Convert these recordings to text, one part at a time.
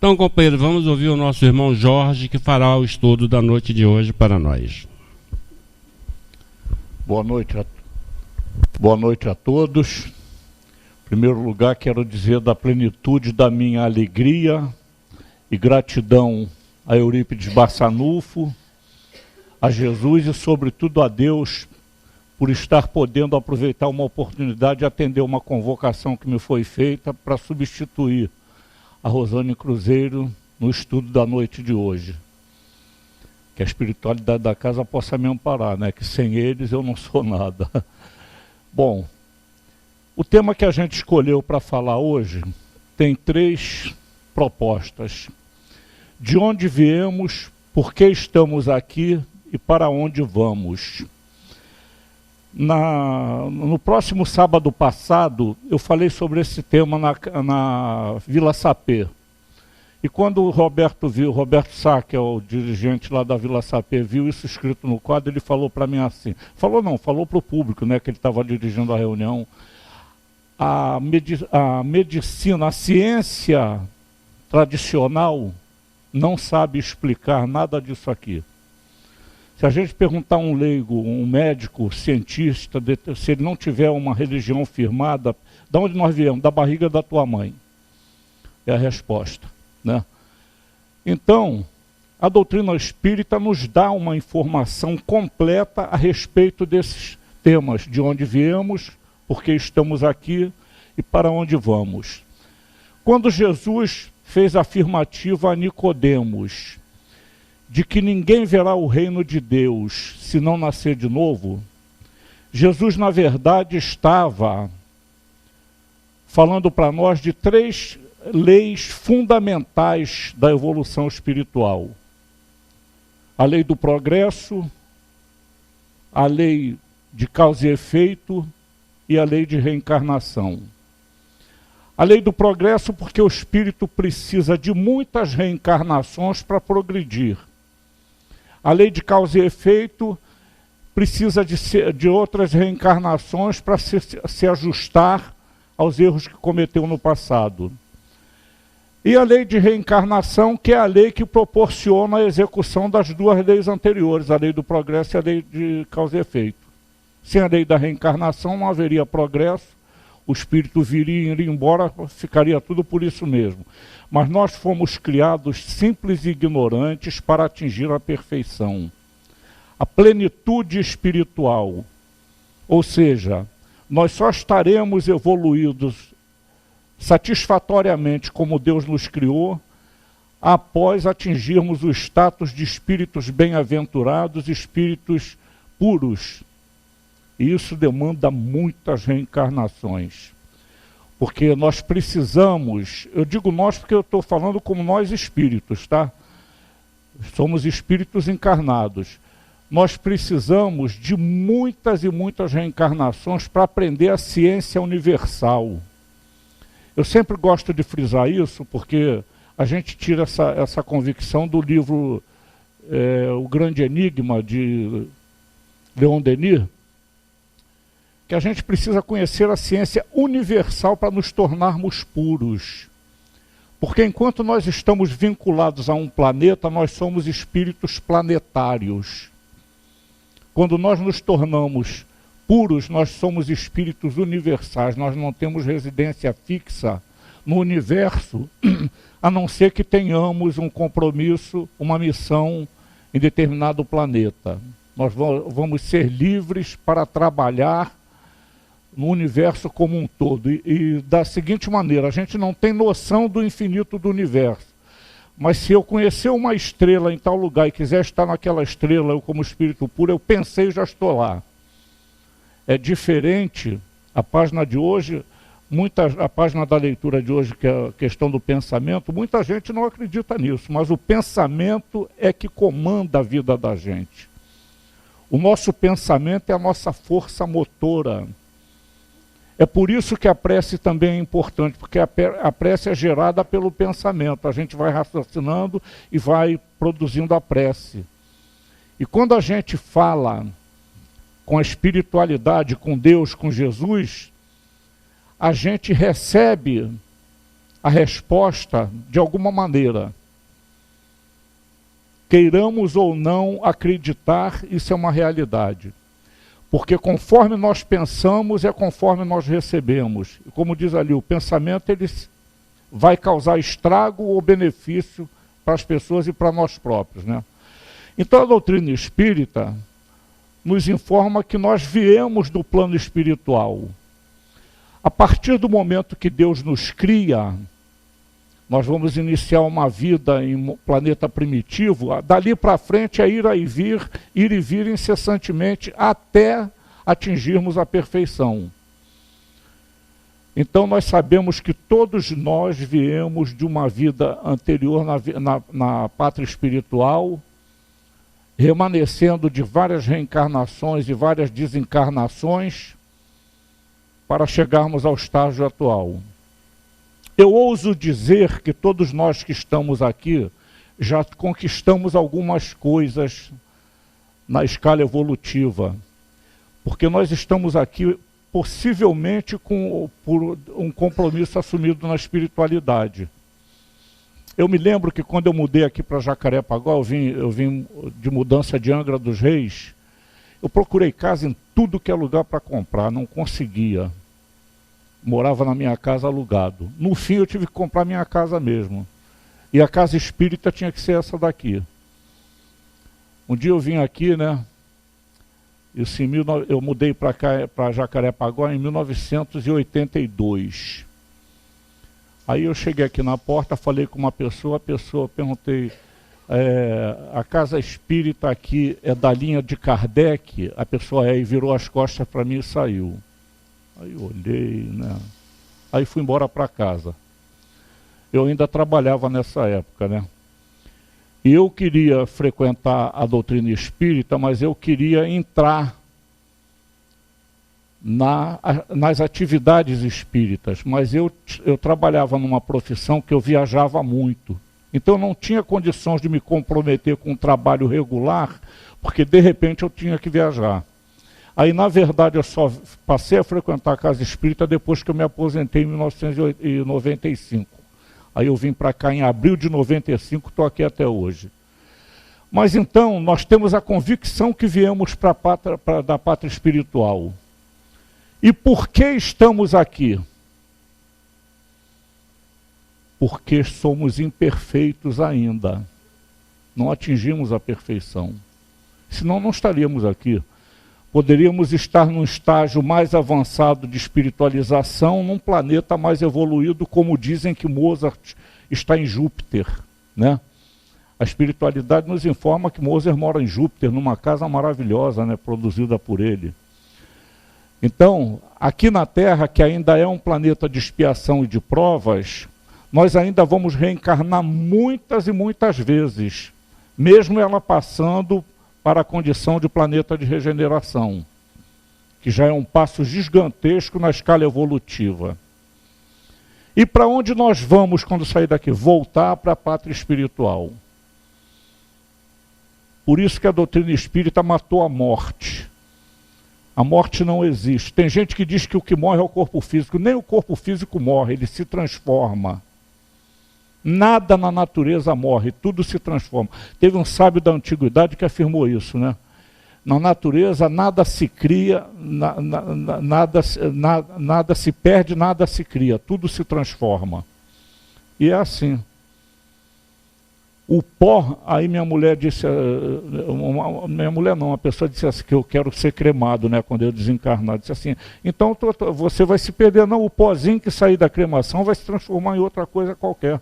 Então, companheiro, vamos ouvir o nosso irmão Jorge, que fará o estudo da noite de hoje para nós. Boa noite a todos. Em primeiro lugar, quero dizer da plenitude da minha alegria e gratidão a Eurípides Barçanufo, a Jesus e, sobretudo, a Deus por estar podendo aproveitar uma oportunidade de atender uma convocação que me foi feita para substituir a Rosane Cruzeiro no estudo da noite de hoje. Que a espiritualidade da casa possa me amparar, né? Que sem eles eu não sou nada. Bom, o tema que a gente escolheu para falar hoje tem 3 propostas. De onde viemos, por que estamos aqui e para onde vamos. No próximo sábado passado, eu falei sobre esse tema na Vila Sapê. E quando o Roberto Sá, que é o dirigente lá da Vila Sapê, viu isso escrito no quadro, ele falou para mim assim, falou para o público, né, que ele estava dirigindo a reunião, a medicina, a ciência tradicional não sabe explicar nada disso aqui. Se a gente perguntar a um leigo, um médico, cientista, se ele não tiver uma religião firmada, de onde nós viemos? Da barriga da tua mãe. É a resposta, né? Então, a doutrina espírita nos dá uma informação completa a respeito desses temas, de onde viemos, por que estamos aqui e para onde vamos. Quando Jesus fez a afirmativa a Nicodemos, de que ninguém verá o reino de Deus se não nascer de novo, Jesus, na verdade, estava falando para nós de 3 leis fundamentais da evolução espiritual. A lei do progresso, a lei de causa e efeito e a lei de reencarnação. A lei do progresso porque o espírito precisa de muitas reencarnações para progredir. A lei de causa e efeito precisa de outras reencarnações para se ajustar aos erros que cometeu no passado. E a lei de reencarnação, que é a lei que proporciona a execução das 2 leis anteriores, a lei do progresso e a lei de causa e efeito. Sem a lei da reencarnação não haveria progresso, o espírito viria e iria embora, ficaria tudo por isso mesmo. Mas nós fomos criados simples e ignorantes para atingir a perfeição, a plenitude espiritual. Ou seja, nós só estaremos evoluídos satisfatoriamente como Deus nos criou, após atingirmos o status de espíritos bem-aventurados, espíritos puros. E isso demanda muitas reencarnações. Porque nós precisamos, eu digo nós porque eu estou falando como nós espíritos, tá? Somos espíritos encarnados. Nós precisamos de muitas e muitas reencarnações para aprender a ciência universal. Eu sempre gosto de frisar isso, porque a gente tira essa convicção do livro O Grande Enigma, de Leon Denis, que a gente precisa conhecer a ciência universal para nos tornarmos puros. Porque enquanto nós estamos vinculados a um planeta, nós somos espíritos planetários. Quando nós nos tornamos puros, nós somos espíritos universais, nós não temos residência fixa no universo, a não ser que tenhamos um compromisso, uma missão em determinado planeta. Nós vamos ser livres para trabalhar no universo como um todo. E da seguinte maneira, a gente não tem noção do infinito do universo. Mas se eu conhecer uma estrela em tal lugar e quiser estar naquela estrela, eu como espírito puro, eu pensei e já estou lá. É diferente a página de hoje, a página da leitura de hoje, que é a questão do pensamento, muita gente não acredita nisso, mas o pensamento é que comanda a vida da gente. O nosso pensamento é a nossa força motora. É por isso que a prece também é importante, porque a prece é gerada pelo pensamento. A gente vai raciocinando e vai produzindo a prece. E quando a gente fala com a espiritualidade, com Deus, com Jesus, a gente recebe a resposta de alguma maneira. Queiramos ou não acreditar, isso é uma realidade. Porque conforme nós pensamos, é conforme nós recebemos. E como diz ali, o pensamento ele vai causar estrago ou benefício para as pessoas e para nós próprios, né? Então a doutrina espírita nos informa que nós viemos do plano espiritual. A partir do momento que Deus nos cria, nós vamos iniciar uma vida em um planeta primitivo, dali para frente é ir e vir incessantemente até atingirmos a perfeição. Então nós sabemos que todos nós viemos de uma vida anterior na pátria espiritual, remanescendo de várias reencarnações e várias desencarnações para chegarmos ao estágio atual. Eu ouso dizer que todos nós que estamos aqui já conquistamos algumas coisas na escala evolutiva, porque nós estamos aqui possivelmente por um compromisso assumido na espiritualidade. Eu me lembro que quando eu mudei aqui para Jacarepaguá, eu vim de mudança de Angra dos Reis, eu procurei casa em tudo que é lugar para comprar, não conseguia. Morava na minha casa alugado. No fim eu tive que comprar minha casa mesmo. E a casa espírita tinha que ser essa daqui. Um dia eu vim aqui, né? Eu mudei para cá, para Jacarepaguá em 1982. Aí eu cheguei aqui na porta, falei com uma pessoa, perguntei, a casa espírita aqui é da linha de Kardec? A pessoa e virou as costas para mim e saiu. Aí eu olhei, né? Aí fui embora para casa. Eu ainda trabalhava nessa época, né? E eu queria frequentar a doutrina espírita, mas eu queria entrar nas atividades espíritas. Mas eu trabalhava numa profissão que eu viajava muito. Então eu não tinha condições de me comprometer com um trabalho regular, porque de repente eu tinha que viajar. Aí, na verdade, eu só passei a frequentar a casa espírita depois que eu me aposentei em 1995. Aí eu vim para cá em abril de 95, estou aqui até hoje. Mas então, nós temos a convicção que viemos da pátria espiritual. E por que estamos aqui? Porque somos imperfeitos ainda. Não atingimos a perfeição. Senão não estaríamos aqui. Poderíamos estar num estágio mais avançado de espiritualização, num planeta mais evoluído, como dizem que Mozart está em Júpiter, né? A espiritualidade nos informa que Mozart mora em Júpiter, numa casa maravilhosa, né, produzida por ele. Então, aqui na Terra, que ainda é um planeta de expiação e de provas, nós ainda vamos reencarnar muitas e muitas vezes, mesmo ela passando para a condição de planeta de regeneração, que já é um passo gigantesco na escala evolutiva. E para onde nós vamos quando sair daqui? Voltar para a pátria espiritual. Por isso que a doutrina espírita matou a morte. A morte não existe. Tem gente que diz que o que morre é o corpo físico. Nem o corpo físico morre, ele se transforma. Nada na natureza morre, tudo se transforma. Teve um sábio da antiguidade que afirmou isso, né? Na natureza nada se cria, nada se perde, nada se cria, tudo se transforma. E é assim. O pó, aí minha mulher disse, minha mulher não, uma pessoa disse assim, que eu quero ser cremado, né, quando eu desencarnar, disse assim, então você vai se perder, não, o pozinho que sair da cremação vai se transformar em outra coisa qualquer.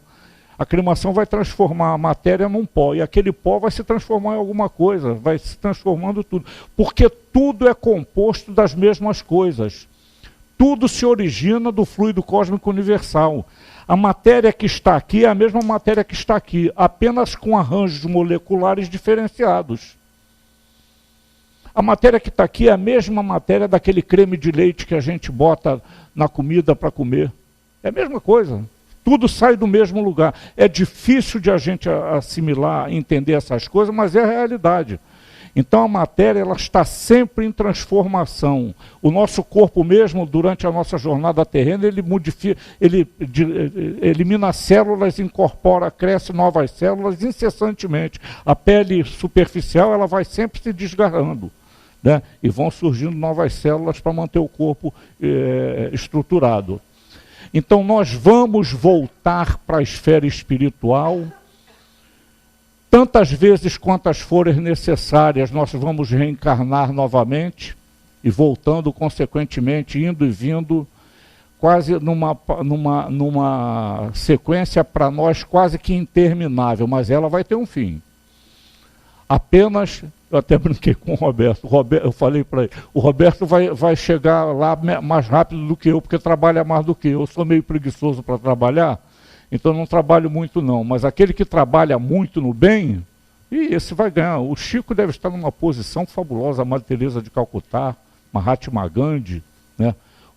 A cremação vai transformar a matéria num pó, e aquele pó vai se transformar em alguma coisa, vai se transformando tudo, porque tudo é composto das mesmas coisas. Tudo se origina do fluido cósmico universal. A matéria que está aqui é a mesma matéria que está aqui, apenas com arranjos moleculares diferenciados. A matéria que está aqui é a mesma matéria daquele creme de leite que a gente bota na comida para comer. É a mesma coisa. Tudo sai do mesmo lugar. É difícil de a gente assimilar, entender essas coisas, mas é a realidade. Então a matéria ela está sempre em transformação. O nosso corpo mesmo, durante a nossa jornada terrena, ele modifica, ele elimina células, incorpora, cresce novas células incessantemente. A pele superficial ela vai sempre se desgarrando, né? E vão surgindo novas células para manter o corpo estruturado. Então nós vamos voltar para a esfera espiritual. Tantas vezes quantas forem necessárias, nós vamos reencarnar novamente e voltando consequentemente, indo e vindo, quase numa sequência para nós quase que interminável, mas ela vai ter um fim. Apenas, eu até brinquei com o Roberto, eu falei para ele, o Roberto vai chegar lá mais rápido do que eu, porque trabalha mais do que eu sou meio preguiçoso para trabalhar, então não trabalho muito não, mas aquele que trabalha muito no bem, esse vai ganhar. O Chico deve estar numa posição fabulosa, a Madre Teresa de Calcutá, Mahatma Gandhi, né?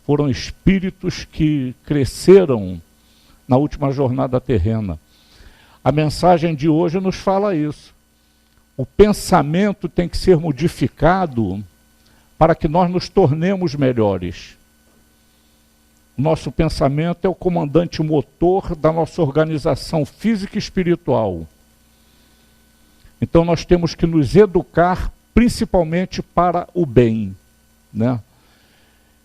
Foram espíritos que cresceram na última jornada terrena. A mensagem de hoje nos fala isso. O pensamento tem que ser modificado para que nós nos tornemos melhores. Nosso pensamento é o comandante motor da nossa organização física e espiritual. Então nós temos que nos educar principalmente para o bem, né?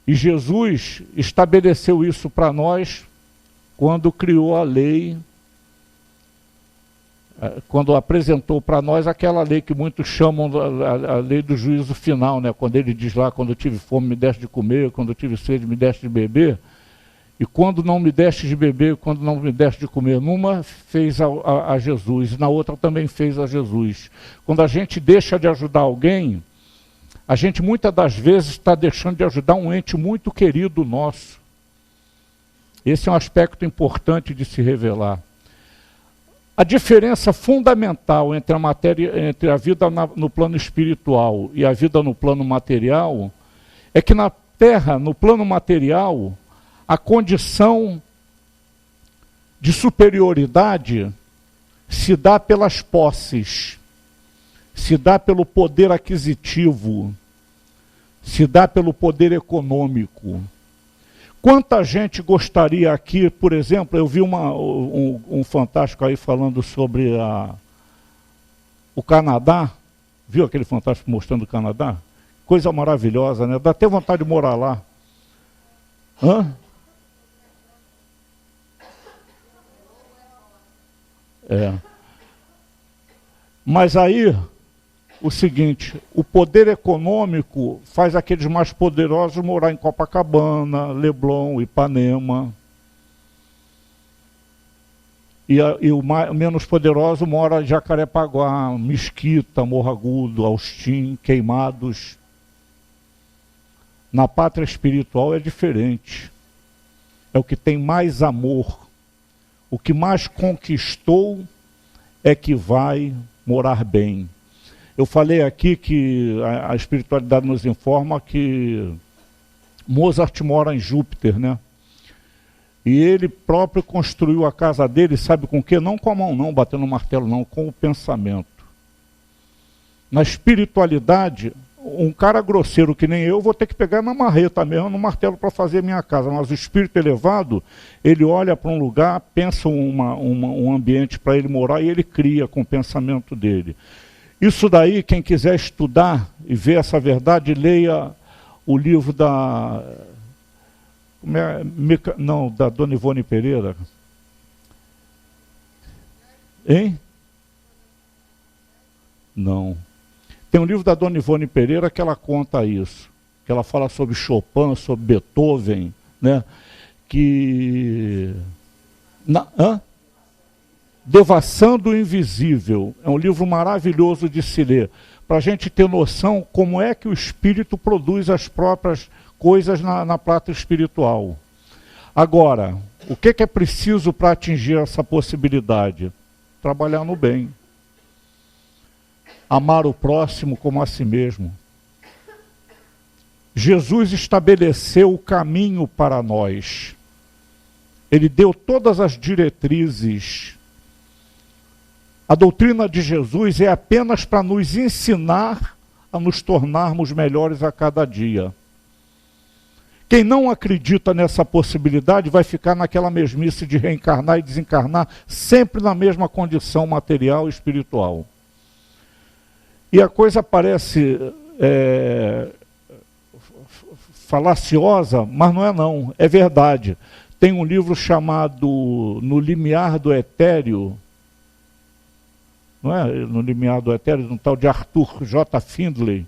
E Jesus estabeleceu isso para nós quando criou a lei, quando apresentou para nós aquela lei que muitos chamam a lei do juízo final, né? Quando ele diz lá, quando eu tive fome me deste de comer, quando eu tive sede me deste de beber. E quando não me deste de beber, quando não me deste de comer, numa fez a Jesus, na outra também fez a Jesus. Quando a gente deixa de ajudar alguém, a gente muitas das vezes está deixando de ajudar um ente muito querido nosso. Esse é um aspecto importante de se revelar. A diferença fundamental entre a vida no plano espiritual e a vida no plano material é que na Terra, no plano material, a condição de superioridade se dá pelas posses, se dá pelo poder aquisitivo, se dá pelo poder econômico. Quanta gente gostaria aqui, por exemplo, eu vi um fantástico aí falando sobre o Canadá, viu aquele fantástico mostrando o Canadá? Coisa maravilhosa, né? Dá até vontade de morar lá. Hã? Mas aí, o seguinte, o poder econômico faz aqueles mais poderosos morar em Copacabana, Leblon, Ipanema. E o menos poderoso mora em Jacarepaguá, Mesquita, Morro Agudo, Austin, Queimados. Na pátria espiritual é diferente. É o que tem mais amor. O que mais conquistou é que vai morar bem. Eu falei aqui que a espiritualidade nos informa que Mozart mora em Júpiter, né? E ele próprio construiu a casa dele, sabe com o quê? Não com a mão não, batendo martelo não, com o pensamento. Na espiritualidade, um cara grosseiro que nem eu, vou ter que pegar na marreta mesmo, no martelo para fazer minha casa. Mas o espírito elevado, ele olha para um lugar, pensa um ambiente para ele morar e ele cria com o pensamento dele. Isso daí, quem quiser estudar e ver essa verdade, leia o livro da Dona Ivone Pereira. Hein? Não. Tem um livro da Dona Ivone Pereira que ela conta isso, que ela fala sobre Chopin, sobre Beethoven, né? Devassando o Invisível. É um livro maravilhoso de se ler, para a gente ter noção como é que o espírito produz as próprias coisas na pátria espiritual. Agora, o que é preciso para atingir essa possibilidade? Trabalhar no bem. Amar o próximo como a si mesmo. Jesus estabeleceu o caminho para nós. Ele deu todas as diretrizes. A doutrina de Jesus é apenas para nos ensinar a nos tornarmos melhores a cada dia. Quem não acredita nessa possibilidade vai ficar naquela mesmice de reencarnar e desencarnar, sempre na mesma condição material e espiritual. E a coisa parece falaciosa, mas não é não, é verdade. Tem um livro chamado No Limiar do Etéreo, não é? No Limiar do Etéreo, um tal de Arthur J. Findlay.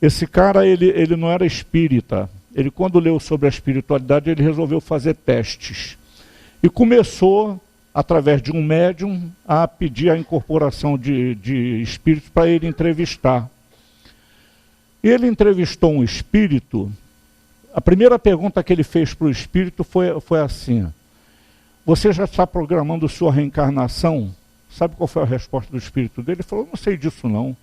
Esse cara, ele não era espírita. Ele, quando leu sobre a espiritualidade, ele resolveu fazer testes. E começou, através de um médium, a pedir a incorporação de espíritos para ele entrevistar. Ele entrevistou um espírito. A primeira pergunta que ele fez para o espírito foi assim: você já está programando sua reencarnação? Sabe qual foi a resposta do espírito dele? Ele falou: não sei disso não.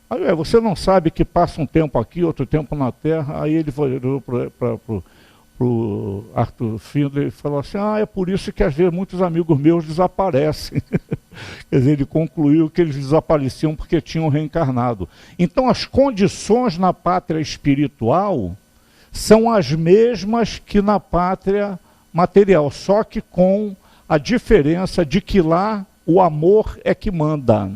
Aí, você não sabe que passa um tempo aqui, outro tempo na Terra? Aí ele olhou para o Arthur Findlay e falou assim: é por isso que às vezes muitos amigos meus desaparecem. Quer dizer, ele concluiu que eles desapareciam porque tinham reencarnado. Então as condições na pátria espiritual são as mesmas que na pátria material, só que com a diferença de que lá o amor é que manda.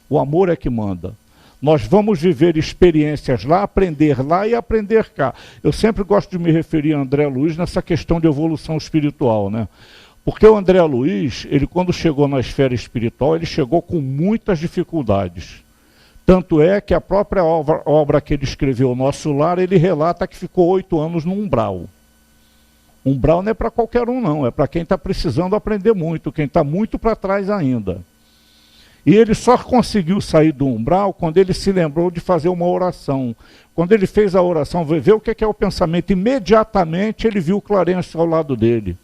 O amor é que manda. Nós vamos viver experiências lá, aprender lá e aprender cá. Eu sempre gosto de me referir a André Luiz nessa questão de evolução espiritual, né? Porque o André Luiz, ele quando chegou na esfera espiritual, ele chegou com muitas dificuldades. Tanto é que a própria obra que ele escreveu, O Nosso Lar, ele relata que ficou 8 anos no umbral. Umbral não é para qualquer um não, é para quem está precisando aprender muito, quem está muito para trás ainda. E ele só conseguiu sair do umbral quando ele se lembrou de fazer uma oração. Quando ele fez a oração, ver o que é o pensamento, imediatamente ele viu o Clarence ao lado dele.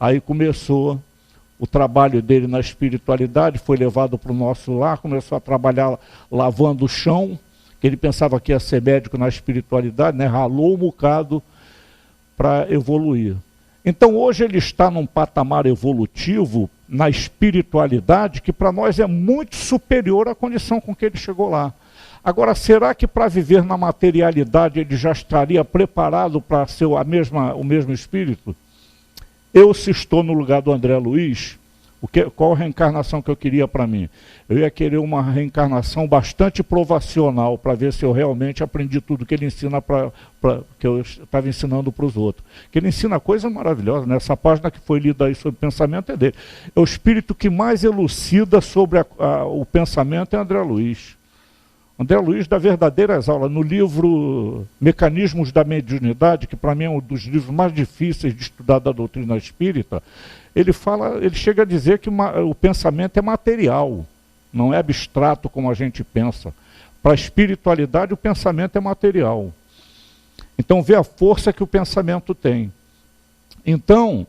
Aí começou o trabalho dele na espiritualidade, foi levado para o Nosso Lar, começou a trabalhar lavando o chão, que ele pensava que ia ser médico na espiritualidade, né? Ralou um bocado para evoluir. Então hoje ele está num patamar evolutivo na espiritualidade que para nós é muito superior à condição com que ele chegou lá. Agora, será que para viver na materialidade ele já estaria preparado para ser o mesmo espírito? Eu, se estou no lugar do André Luiz, qual a reencarnação que eu queria para mim? Eu ia querer uma reencarnação bastante provacional, para ver se eu realmente aprendi tudo que ele ensina, que eu estava ensinando para os outros. Que ele ensina coisa maravilhosa, né? Essa página que foi lida aí sobre pensamento é dele. É o espírito que mais elucida sobre o pensamento é André Luiz. André Luiz dá verdadeiras aulas. No livro Mecanismos da Mediunidade, que para mim é um dos livros mais difíceis de estudar da doutrina espírita, ele chega a dizer que o pensamento é material, não é abstrato como a gente pensa. Para a espiritualidade, o pensamento é material. Então, vê a força que o pensamento tem. Então,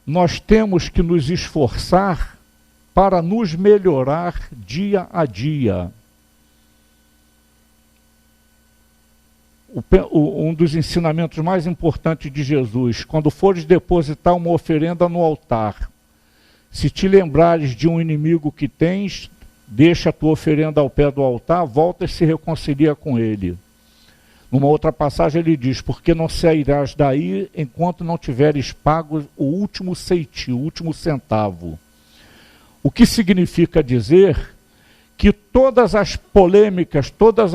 nós temos que nos esforçar para nos melhorar dia a dia. Um dos ensinamentos mais importantes de Jesus: quando fores depositar uma oferenda no altar, se te lembrares de um inimigo que tens, deixa a tua oferenda ao pé do altar, volta e se reconcilia com ele. Numa outra passagem ele diz: porque não sairás daí enquanto não tiveres pago o último ceitil, o último centavo. O que significa dizer que todas as polêmicas, todas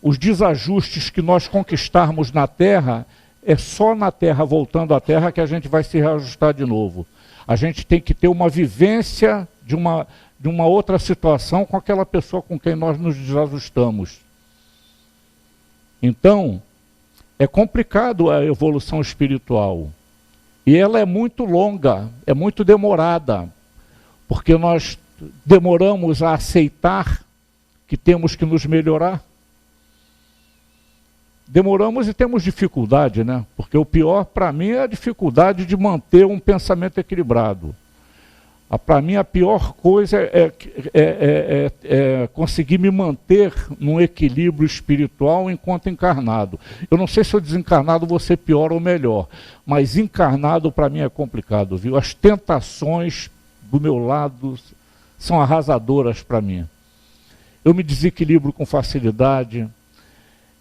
os desajustes que nós conquistarmos na Terra, é só na Terra, voltando à Terra, que a gente vai se reajustar de novo. A gente tem que ter uma vivência de uma outra situação com aquela pessoa com quem nós nos desajustamos. Então, é complicado a evolução espiritual. E ela é muito longa, é muito demorada, porque nós demoramos a aceitar que temos que nos melhorar. Demoramos e temos dificuldade, né? Porque o pior para mim é a dificuldade de manter um pensamento equilibrado. Para mim a pior coisa é conseguir me manter num equilíbrio espiritual enquanto encarnado. Eu não sei se eu desencarnado vou ser pior ou melhor, mas encarnado para mim é complicado, viu? As tentações do meu lado são arrasadoras para mim. eu me desequilibro com facilidade,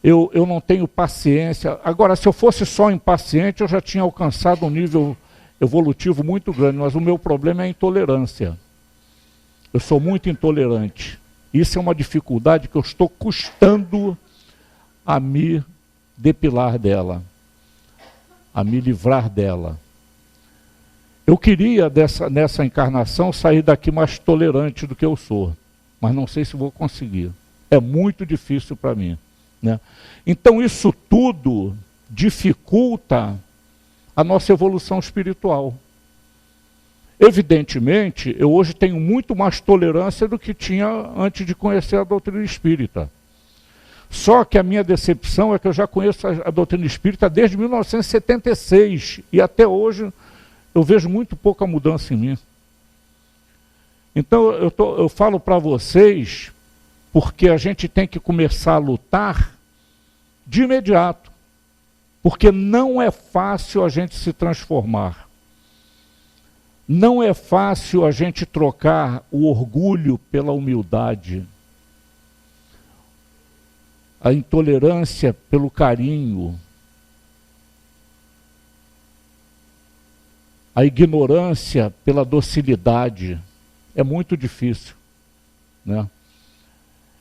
eu não tenho paciência. Agora, se eu fosse só impaciente, eu já tinha alcançado um nível evolutivo muito grande, mas o meu problema é a intolerância. Eu sou muito intolerante. Isso é uma dificuldade que eu estou custando a me depilar dela, a me livrar dela. Eu queria, nessa encarnação, sair daqui mais tolerante do que eu sou, mas não sei se vou conseguir. É muito difícil para mim, né? Então isso tudo dificulta a nossa evolução espiritual. Evidentemente, eu hoje tenho muito mais tolerância do que tinha antes de conhecer a doutrina espírita. Só que a minha decepção é que eu já conheço a doutrina espírita desde 1976 e até hoje eu vejo muito pouca mudança em mim. Então eu falo para vocês porque a gente tem que começar a lutar de imediato, porque não é fácil a gente se transformar. Não é fácil a gente trocar o orgulho pela humildade, a intolerância pelo carinho, a ignorância pela docilidade. É muito difícil, né?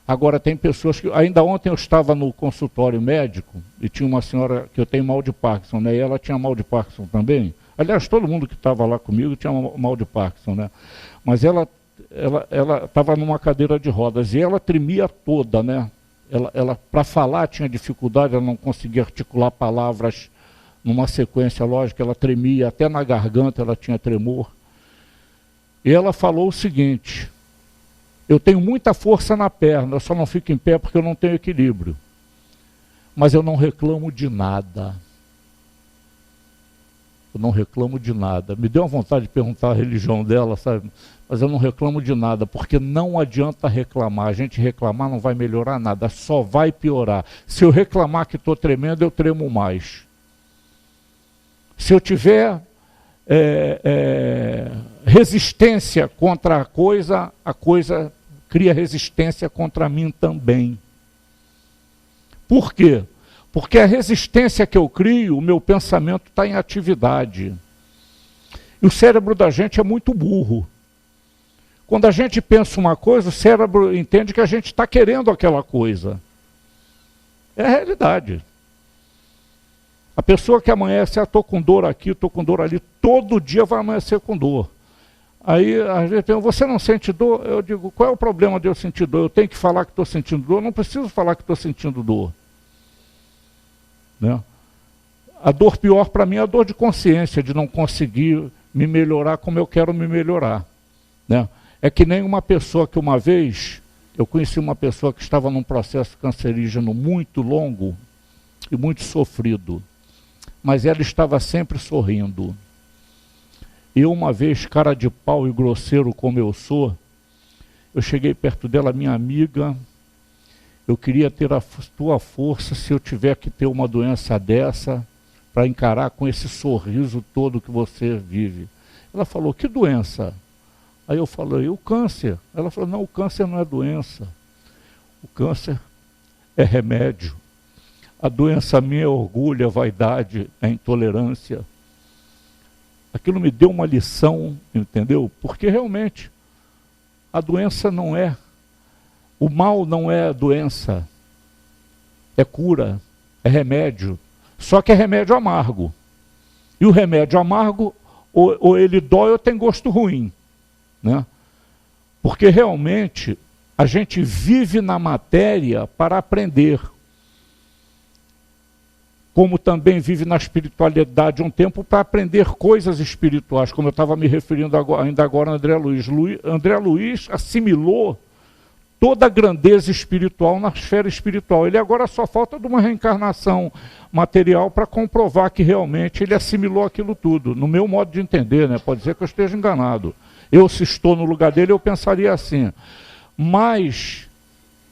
Agora tem pessoas que... Ainda ontem eu estava no consultório médico e tinha uma senhora que eu tenho mal de Parkinson, né? E ela tinha mal de Parkinson também. Aliás, todo mundo que estava lá comigo tinha mal de Parkinson, né? Mas ela estava numa cadeira de rodas e ela tremia toda, né? Ela para falar tinha dificuldade, ela não conseguia articular palavras numa sequência lógica, ela tremia, até na garganta ela tinha tremor. E ela falou o seguinte: eu tenho muita força na perna, eu só não fico em pé porque eu não tenho equilíbrio. Mas eu não reclamo de nada. Eu não reclamo de nada. Me deu uma vontade de perguntar a religião dela, sabe? Mas eu não reclamo de nada, porque não adianta reclamar. A gente reclamar não vai melhorar nada, só vai piorar. Se eu reclamar que estou tremendo, eu tremo mais. Se eu tiver resistência contra a coisa cria resistência contra mim também. Por quê? Porque a resistência que eu crio, o meu pensamento está em atividade. E o cérebro da gente é muito burro. Quando a gente pensa uma coisa, o cérebro entende que a gente está querendo aquela coisa. É a realidade. A pessoa que amanhece, estou com dor aqui, estou com dor ali, todo dia vai amanhecer com dor. Aí, às vezes, você não sente dor? Eu digo, qual é o problema de eu sentir dor? Eu tenho que falar que estou sentindo dor? Eu não preciso falar que estou sentindo dor. Né? A dor pior para mim é a dor de consciência, de não conseguir me melhorar como eu quero me melhorar. Né? É que nem uma pessoa que uma vez, eu conheci uma pessoa que estava num processo cancerígeno muito longo e muito sofrido, mas ela estava sempre sorrindo. Eu uma vez, cara de pau e grosseiro como eu sou, eu cheguei perto dela, minha amiga, eu queria ter a tua força se eu tiver que ter uma doença dessa, para encarar com esse sorriso todo que você vive. Ela falou, que doença? Aí eu falei, o câncer. Ela falou, não, o câncer não é doença. O câncer é remédio. A doença minha é orgulho, é vaidade, é intolerância. Aquilo me deu uma lição, entendeu? Porque realmente a doença não é, o mal não é doença, é cura, é remédio. Só que é remédio amargo. E o remédio amargo, ou ele dói ou tem gosto ruim. Né? Porque realmente a gente vive na matéria para aprender. Como também vive na espiritualidade um tempo para aprender coisas espirituais, como eu estava me referindo ainda agora a André Luiz. André Luiz assimilou toda a grandeza espiritual na esfera espiritual. Ele agora só falta de uma reencarnação material para comprovar que realmente ele assimilou aquilo tudo. No meu modo de entender, né? Pode ser que eu esteja enganado. Eu, se estou no lugar dele, eu pensaria assim. Mas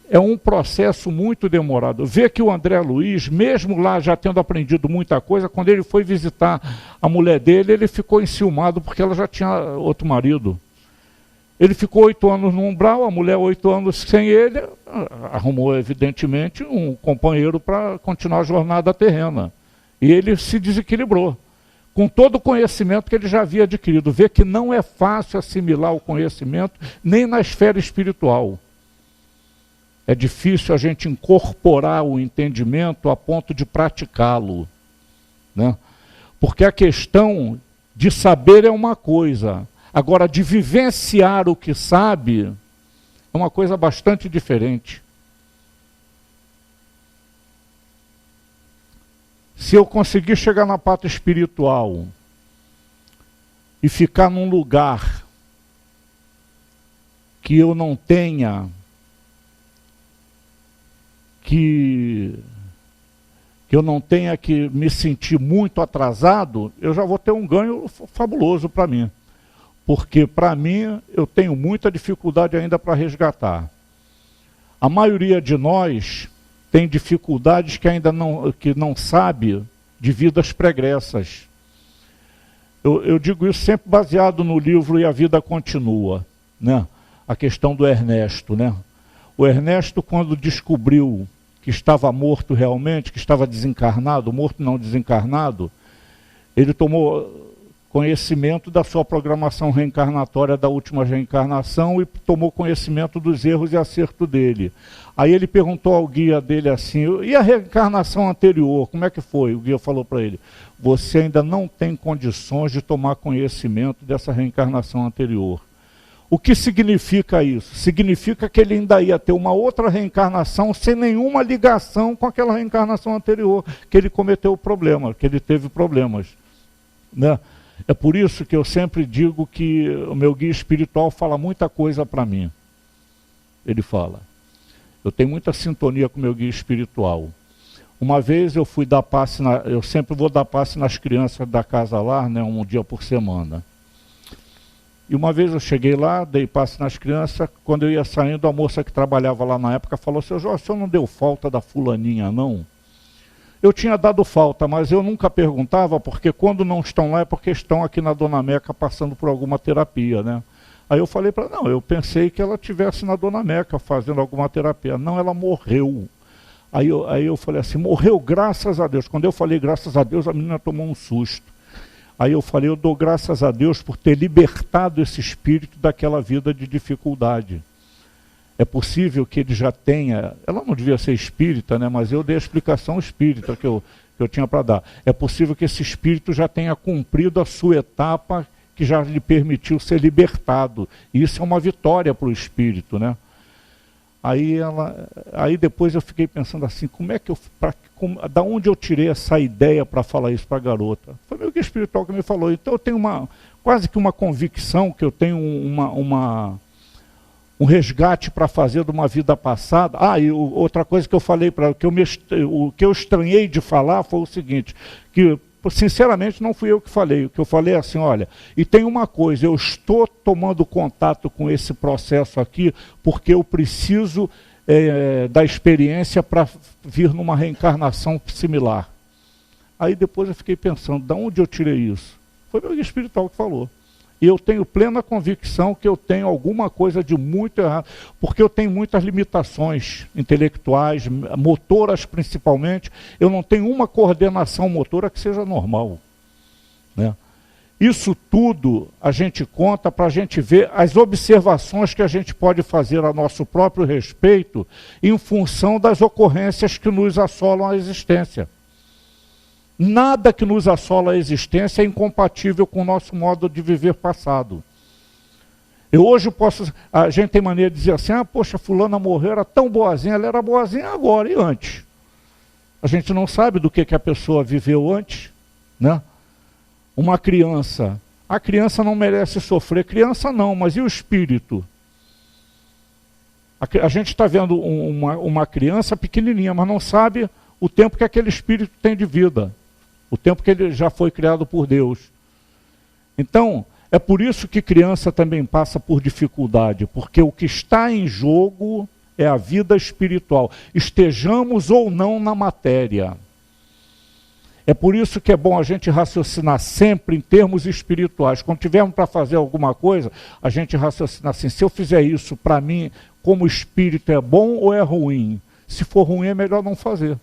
é um processo muito demorado. Vê que o André Luiz, mesmo lá já tendo aprendido muita coisa, quando ele foi visitar a mulher dele, ele ficou enciumado porque ela já tinha outro marido. Ele ficou 8 anos no umbral, a mulher 8 anos sem ele, arrumou evidentemente um companheiro para continuar a jornada terrena. E ele se desequilibrou, com todo o conhecimento que ele já havia adquirido. Vê que não é fácil assimilar o conhecimento, nem na esfera espiritual. É difícil a gente incorporar o entendimento a ponto de praticá-lo, né? Porque a questão de saber é uma coisa, agora de vivenciar o que sabe é uma coisa bastante diferente. Se eu conseguir chegar na pátria espiritual e ficar num lugar que eu não tenha que me sentir muito atrasado, eu já vou ter um ganho fabuloso para mim. Porque, para mim, eu tenho muita dificuldade ainda para resgatar. A maioria de nós tem dificuldades que ainda não sabe de vidas pregressas. Eu digo isso sempre baseado no livro E a Vida Continua, né? A questão do Ernesto, né? O Ernesto, quando descobriu que estava morto realmente, que estava desencarnado, morto não desencarnado, ele tomou conhecimento da sua programação reencarnatória da última reencarnação e tomou conhecimento dos erros e acertos dele. Aí ele perguntou ao guia dele assim, e a reencarnação anterior, como é que foi? O guia falou para ele, você ainda não tem condições de tomar conhecimento dessa reencarnação anterior. O que significa isso? Significa que ele ainda ia ter uma outra reencarnação sem nenhuma ligação com aquela reencarnação anterior, que ele cometeu o problema, que ele teve problemas, né? É por isso que eu sempre digo que o meu guia espiritual fala muita coisa para mim. Ele fala. Eu tenho muita sintonia com o meu guia espiritual. Uma vez eu fui dar passe, eu sempre vou dar passe nas crianças da casa lá, né, um dia por semana. E uma vez eu cheguei lá, dei passe nas crianças, quando eu ia saindo, a moça que trabalhava lá na época falou, seu Jorge, o senhor não deu falta da fulaninha, não? Eu tinha dado falta, mas eu nunca perguntava, porque quando não estão lá é porque estão aqui na Dona Meca passando por alguma terapia, né? Aí eu falei para ela, não, eu pensei que ela estivesse na Dona Meca fazendo alguma terapia. Não, ela morreu. Aí eu falei assim, morreu graças a Deus. Quando eu falei graças a Deus, a menina tomou um susto. Aí eu falei, eu dou graças a Deus por ter libertado esse espírito daquela vida de dificuldade. É possível que ele já tenha, ela não devia ser espírita, né, mas eu dei a explicação espírita que eu tinha para dar. É possível que esse espírito já tenha cumprido a sua etapa que já lhe permitiu ser libertado. E isso é uma vitória para o espírito, né? Aí depois eu fiquei pensando assim, da onde eu tirei essa ideia para falar isso para a garota? Foi meu guia espiritual que me falou. Então eu tenho quase que uma convicção que eu tenho um resgate para fazer de uma vida passada. E outra coisa que eu falei para ela, o que eu estranhei de falar foi o seguinte, que sinceramente não fui eu que falei, o que eu falei é assim, olha, e tem uma coisa, eu estou tomando contato com esse processo aqui, porque eu preciso da experiência para vir numa reencarnação similar. Aí depois eu fiquei pensando, de onde eu tirei isso? Foi meu guia espiritual que falou. E eu tenho plena convicção que eu tenho alguma coisa de muito errado, porque eu tenho muitas limitações intelectuais, motoras principalmente, eu não tenho uma coordenação motora que seja normal, né? Isso tudo a gente conta para a gente ver as observações que a gente pode fazer a nosso próprio respeito em função das ocorrências que nos assolam a existência. Nada que nos assola a existência é incompatível com o nosso modo de viver passado. A gente tem maneira de dizer assim, poxa, fulana morreu, era tão boazinha, ela era boazinha agora e antes. A gente não sabe do que a pessoa viveu antes, né? Uma criança, a criança não merece sofrer, criança não, mas e o espírito? A gente está vendo uma criança pequenininha, mas não sabe o tempo que aquele espírito tem de vida. O tempo que ele já foi criado por Deus. Então, é por isso que criança também passa por dificuldade, porque o que está em jogo é a vida espiritual, estejamos ou não na matéria. É por isso que é bom a gente raciocinar sempre em termos espirituais. Quando tivermos para fazer alguma coisa, a gente raciocina assim, se eu fizer isso, para mim, como espírito, é bom ou é ruim? Se for ruim, é melhor não fazer.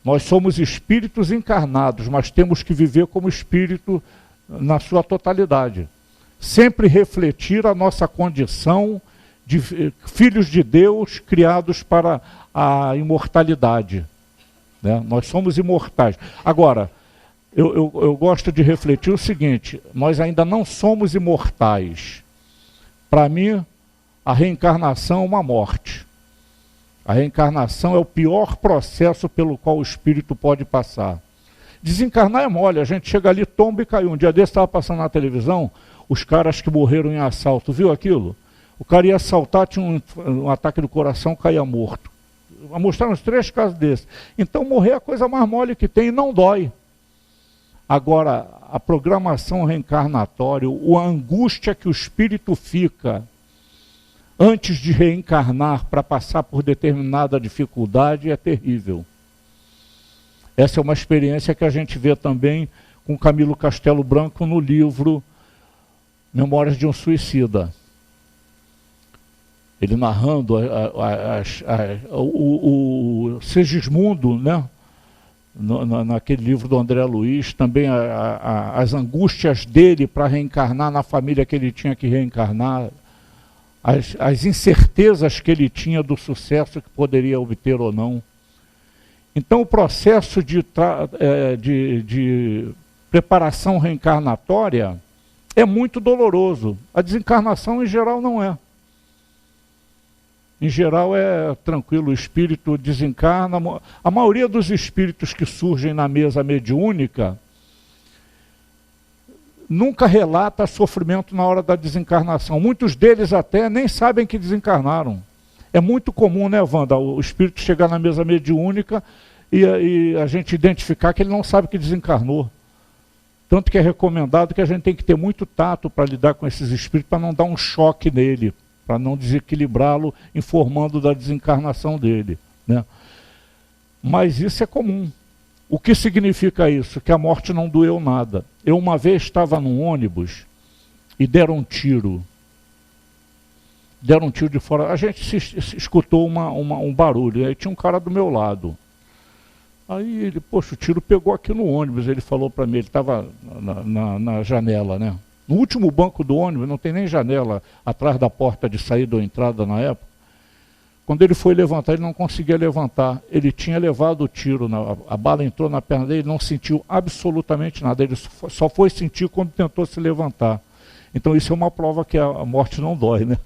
Nós somos espíritos encarnados, mas temos que viver como espírito na sua totalidade. Sempre refletir a nossa condição de filhos de Deus criados para a imortalidade. Né? Nós somos imortais. Agora, eu gosto de refletir o seguinte, nós ainda não somos imortais. Para mim, a reencarnação é uma morte. A reencarnação é o pior processo pelo qual o espírito pode passar. Desencarnar é mole, a gente chega ali, tomba e caiu. Um dia desse estava passando na televisão, os caras que morreram em assalto, viu aquilo? O cara ia assaltar, tinha um ataque do coração, caía morto. Mostraram os 3 casos desses. Então morrer é a coisa mais mole que tem e não dói. Agora, a programação reencarnatória, a angústia que o espírito fica antes de reencarnar para passar por determinada dificuldade é terrível. Essa é uma experiência que a gente vê também com Camilo Castelo Branco no livro Memórias de um Suicida. Ele narrando o Segismundo, né? Naquele livro do André Luiz, também as angústias dele para reencarnar na família que ele tinha que reencarnar, as incertezas que ele tinha do sucesso que poderia obter ou não. Então o processo de preparação reencarnatória é muito doloroso. A desencarnação em geral não é. Em geral é tranquilo, o espírito desencarna. A maioria dos espíritos que surgem na mesa mediúnica nunca relata sofrimento na hora da desencarnação. Muitos deles até nem sabem que desencarnaram. É muito comum, né, Wanda, o espírito chegar na mesa mediúnica e a gente identificar que ele não sabe que desencarnou. Tanto que é recomendado que a gente tem que ter muito tato para lidar com esses espíritos, para não dar um choque nele, para não desequilibrá-lo, informando da desencarnação dele, né? Mas isso é comum. O que significa isso? Que a morte não doeu nada. Eu uma vez estava num ônibus e deram um tiro. Deram um tiro de fora. A gente se escutou um barulho. Aí tinha um cara do meu lado. Aí ele, poxa, o tiro pegou aqui no ônibus. Ele falou para mim, ele estava na janela, né? No último banco do ônibus, não tem nem janela atrás da porta de saída ou entrada na época. Quando ele foi levantar, ele não conseguia levantar. Ele tinha levado o tiro, a bala entrou na perna dele, não sentiu absolutamente nada. Ele só foi sentir quando tentou se levantar. Então isso é uma prova que a morte não dói, né?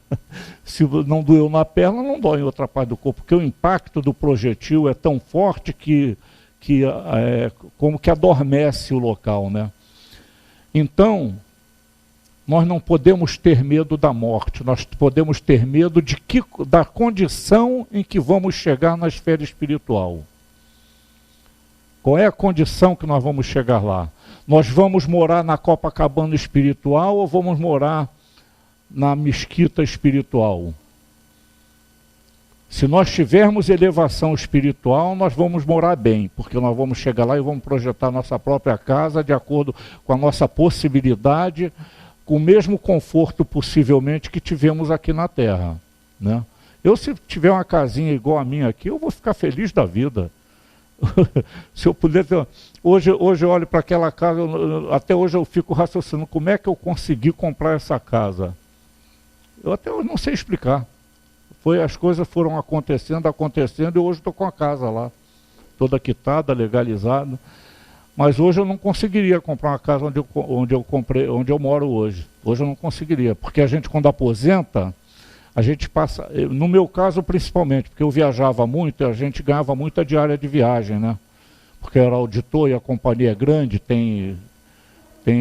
Se não doeu na perna, não dói em outra parte do corpo, porque o impacto do projetil é tão forte que como que adormece o local, né? Então, nós não podemos ter medo da morte, nós podemos ter medo da condição em que vamos chegar na esfera espiritual. Qual é a condição que nós vamos chegar lá? Nós vamos morar na Copacabana espiritual ou vamos morar na mesquita espiritual? Se nós tivermos elevação espiritual, nós vamos morar bem, porque nós vamos chegar lá e vamos projetar nossa própria casa de acordo com a nossa possibilidade, com o mesmo conforto possivelmente que tivemos aqui na Terra, né? Eu, se tiver uma casinha igual a minha aqui, eu vou ficar feliz da vida. Se eu puder ter... Hoje eu olho para aquela casa, até hoje eu fico raciocinando, como é que eu consegui comprar essa casa? Eu até hoje não sei explicar. As coisas foram acontecendo, e hoje estou com a casa lá, toda quitada, legalizada. Mas hoje eu não conseguiria comprar uma casa onde eu moro hoje. Hoje eu não conseguiria, porque a gente quando aposenta, a gente passa, no meu caso principalmente, porque eu viajava muito, a gente ganhava muita diária de viagem, né? Porque eu era auditor e a companhia é grande, tem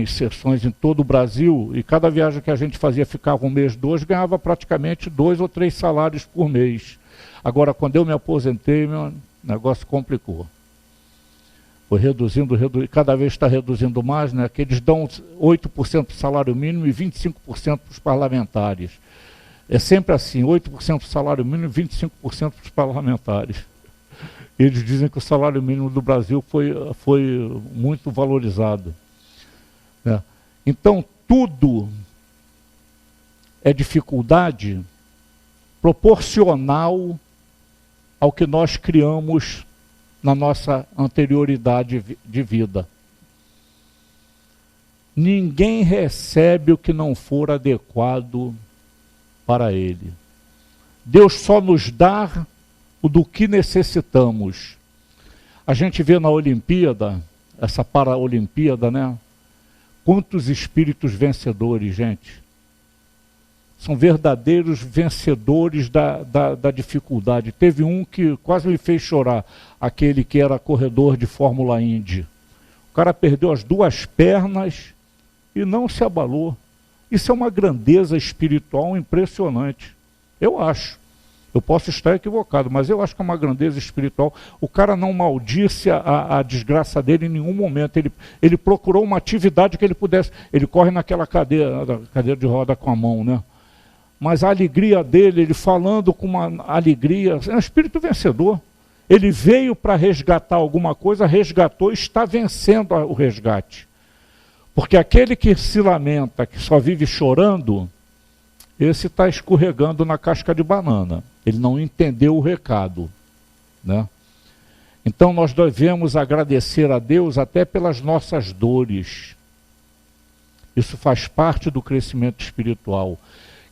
sessões em todo o Brasil, e cada viagem que a gente fazia ficava um mês, 2, ganhava praticamente 2 ou 3 salários por mês. Agora, quando eu me aposentei, meu negócio complicou. Foi reduzindo, cada vez está reduzindo mais, né? Que eles dão 8% do salário mínimo e 25% para os parlamentares. É sempre assim, 8% do salário mínimo e 25% para os parlamentares. Eles dizem que o salário mínimo do Brasil foi muito valorizado, né? Então, tudo é dificuldade proporcional ao que nós criamos na nossa anterioridade de vida. Ninguém recebe o que não for adequado para ele. Deus só nos dá o do que necessitamos. A gente vê na Olimpíada, essa Paraolimpíada, né? Quantos espíritos vencedores, gente. São verdadeiros vencedores da dificuldade. Teve um que quase me fez chorar, aquele que era corredor de Fórmula Indy. O cara perdeu as 2 pernas e não se abalou. Isso é uma grandeza espiritual impressionante. Eu acho. Eu posso estar equivocado, mas eu acho que é uma grandeza espiritual. O cara não maldisse a desgraça dele em nenhum momento. Ele procurou uma atividade que ele pudesse. Ele corre naquela cadeira de roda com a mão, né? Mas a alegria dele, ele falando com uma alegria, é um espírito vencedor. Ele veio para resgatar alguma coisa, resgatou e está vencendo o resgate. Porque aquele que se lamenta, que só vive chorando, esse está escorregando na casca de banana. Ele não entendeu o recado, né? Então nós devemos agradecer a Deus até pelas nossas dores. Isso faz parte do crescimento espiritual,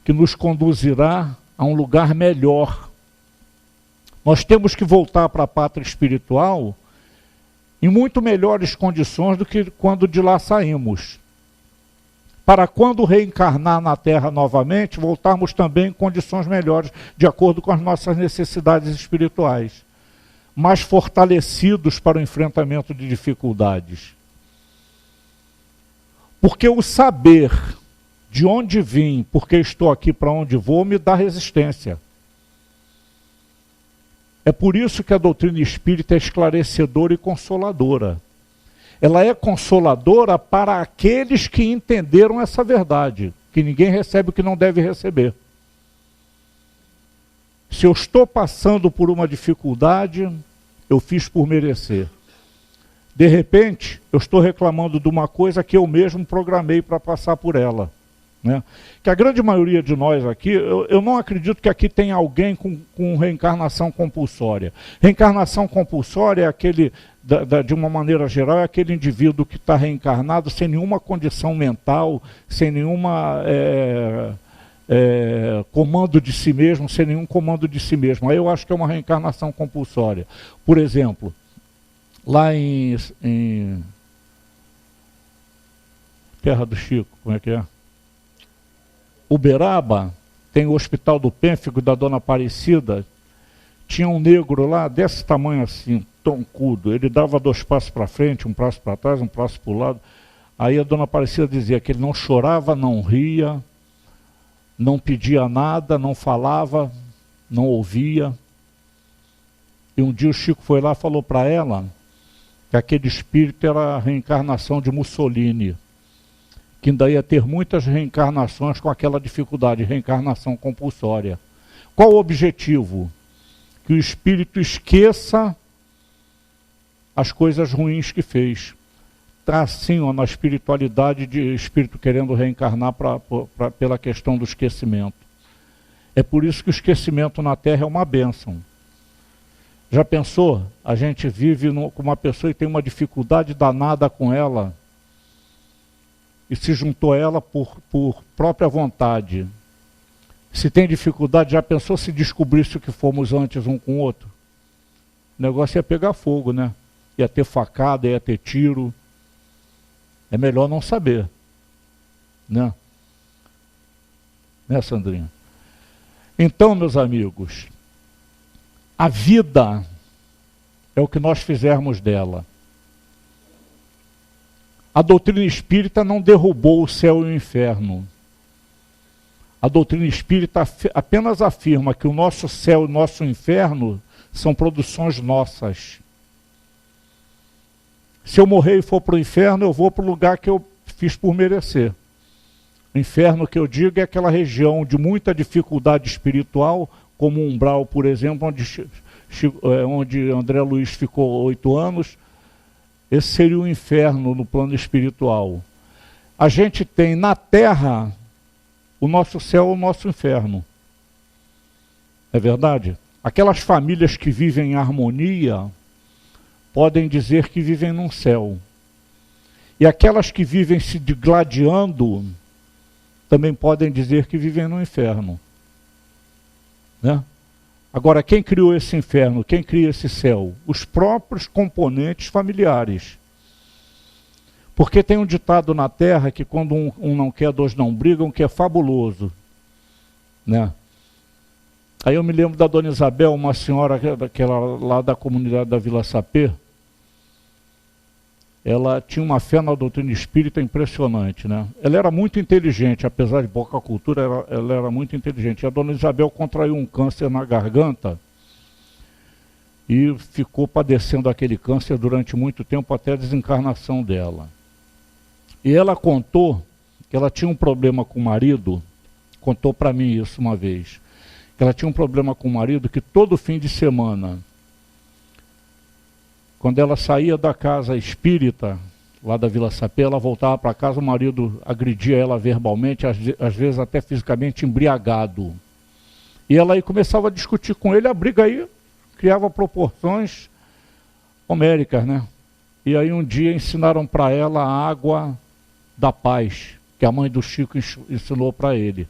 que nos conduzirá a um lugar melhor. Nós temos que voltar para a pátria espiritual em muito melhores condições do que quando de lá saímos. Para quando reencarnar na Terra novamente, voltarmos também em condições melhores, de acordo com as nossas necessidades espirituais, mais fortalecidos para o enfrentamento de dificuldades. Porque o saber de onde vim, porque estou aqui, para onde vou, me dá resistência. É por isso que a doutrina espírita é esclarecedora e consoladora. Ela é consoladora para aqueles que entenderam essa verdade, que ninguém recebe o que não deve receber. Se eu estou passando por uma dificuldade, eu fiz por merecer. De repente, eu estou reclamando de uma coisa que eu mesmo programei para passar por ela, né? Que a grande maioria de nós aqui, eu não acredito que aqui tem alguém com reencarnação compulsória. Reencarnação compulsória é aquele, de uma maneira geral, é aquele indivíduo que está reencarnado sem nenhuma condição mental, sem nenhuma comando de si mesmo, sem nenhum comando de si mesmo. Aí eu acho que é uma reencarnação compulsória. Por exemplo, lá em Terra do Chico, como é que é? Uberaba, tem o Hospital do Pênfigo da Dona Aparecida. Tinha um negro lá, desse tamanho assim, troncudo. Ele dava 2 passos para frente, um passo para trás, um passo para o lado. Aí a Dona Aparecida dizia que ele não chorava, não ria, não pedia nada, não falava, não ouvia. E um dia o Chico foi lá e falou para ela que aquele espírito era a reencarnação de Mussolini, que ainda ia ter muitas reencarnações com aquela dificuldade, reencarnação compulsória. Qual o objetivo? Que o espírito esqueça as coisas ruins que fez. Está assim, ó, na espiritualidade de espírito querendo reencarnar pela questão do esquecimento. É por isso que o esquecimento na Terra é uma bênção. Já pensou? A gente vive com uma pessoa e tem uma dificuldade danada com ela, e se juntou a ela por própria vontade. Se tem dificuldade, já pensou se descobrisse o que fomos antes um com o outro? O negócio ia pegar fogo, né? Ia ter facada, ia ter tiro. É melhor não saber, né? Né, Sandrinha? Então, meus amigos, a vida é o que nós fizermos dela. A doutrina espírita não derrubou o céu e o inferno. A doutrina espírita apenas afirma que o nosso céu e o nosso inferno são produções nossas. Se eu morrer e for para o inferno, eu vou para o lugar que eu fiz por merecer. O inferno que eu digo é aquela região de muita dificuldade espiritual, como um umbral, por exemplo, onde onde André Luiz ficou 8 anos, esse seria o inferno no plano espiritual. A gente tem na Terra o nosso céu, o nosso inferno. É verdade? Aquelas famílias que vivem em harmonia podem dizer que vivem num céu. E aquelas que vivem se digladiando também podem dizer que vivem no inferno. Né? Agora, quem criou esse inferno? Quem cria esse céu? Os próprios componentes familiares. Porque tem um ditado na Terra que quando um não quer, dois não brigam, que é fabuloso. Né? Aí eu me lembro da Dona Isabel, uma senhora lá da comunidade da Vila Sapê. Ela tinha uma fé na doutrina espírita impressionante, né? Ela era muito inteligente, apesar de pouca cultura, ela era muito inteligente. E a Dona Isabel contraiu um câncer na garganta e ficou padecendo aquele câncer durante muito tempo, até a desencarnação dela. E ela contou que ela tinha um problema com o marido, contou para mim isso uma vez, que ela tinha um problema com o marido que todo fim de semana, quando ela saía da casa espírita, lá da Vila Sapê, ela voltava para casa, o marido agredia ela verbalmente, às vezes até fisicamente embriagado. E ela aí começava a discutir com ele, a briga aí criava proporções homéricas, né? E aí um dia ensinaram para ela a água da paz, que a mãe do Chico ensinou para ele.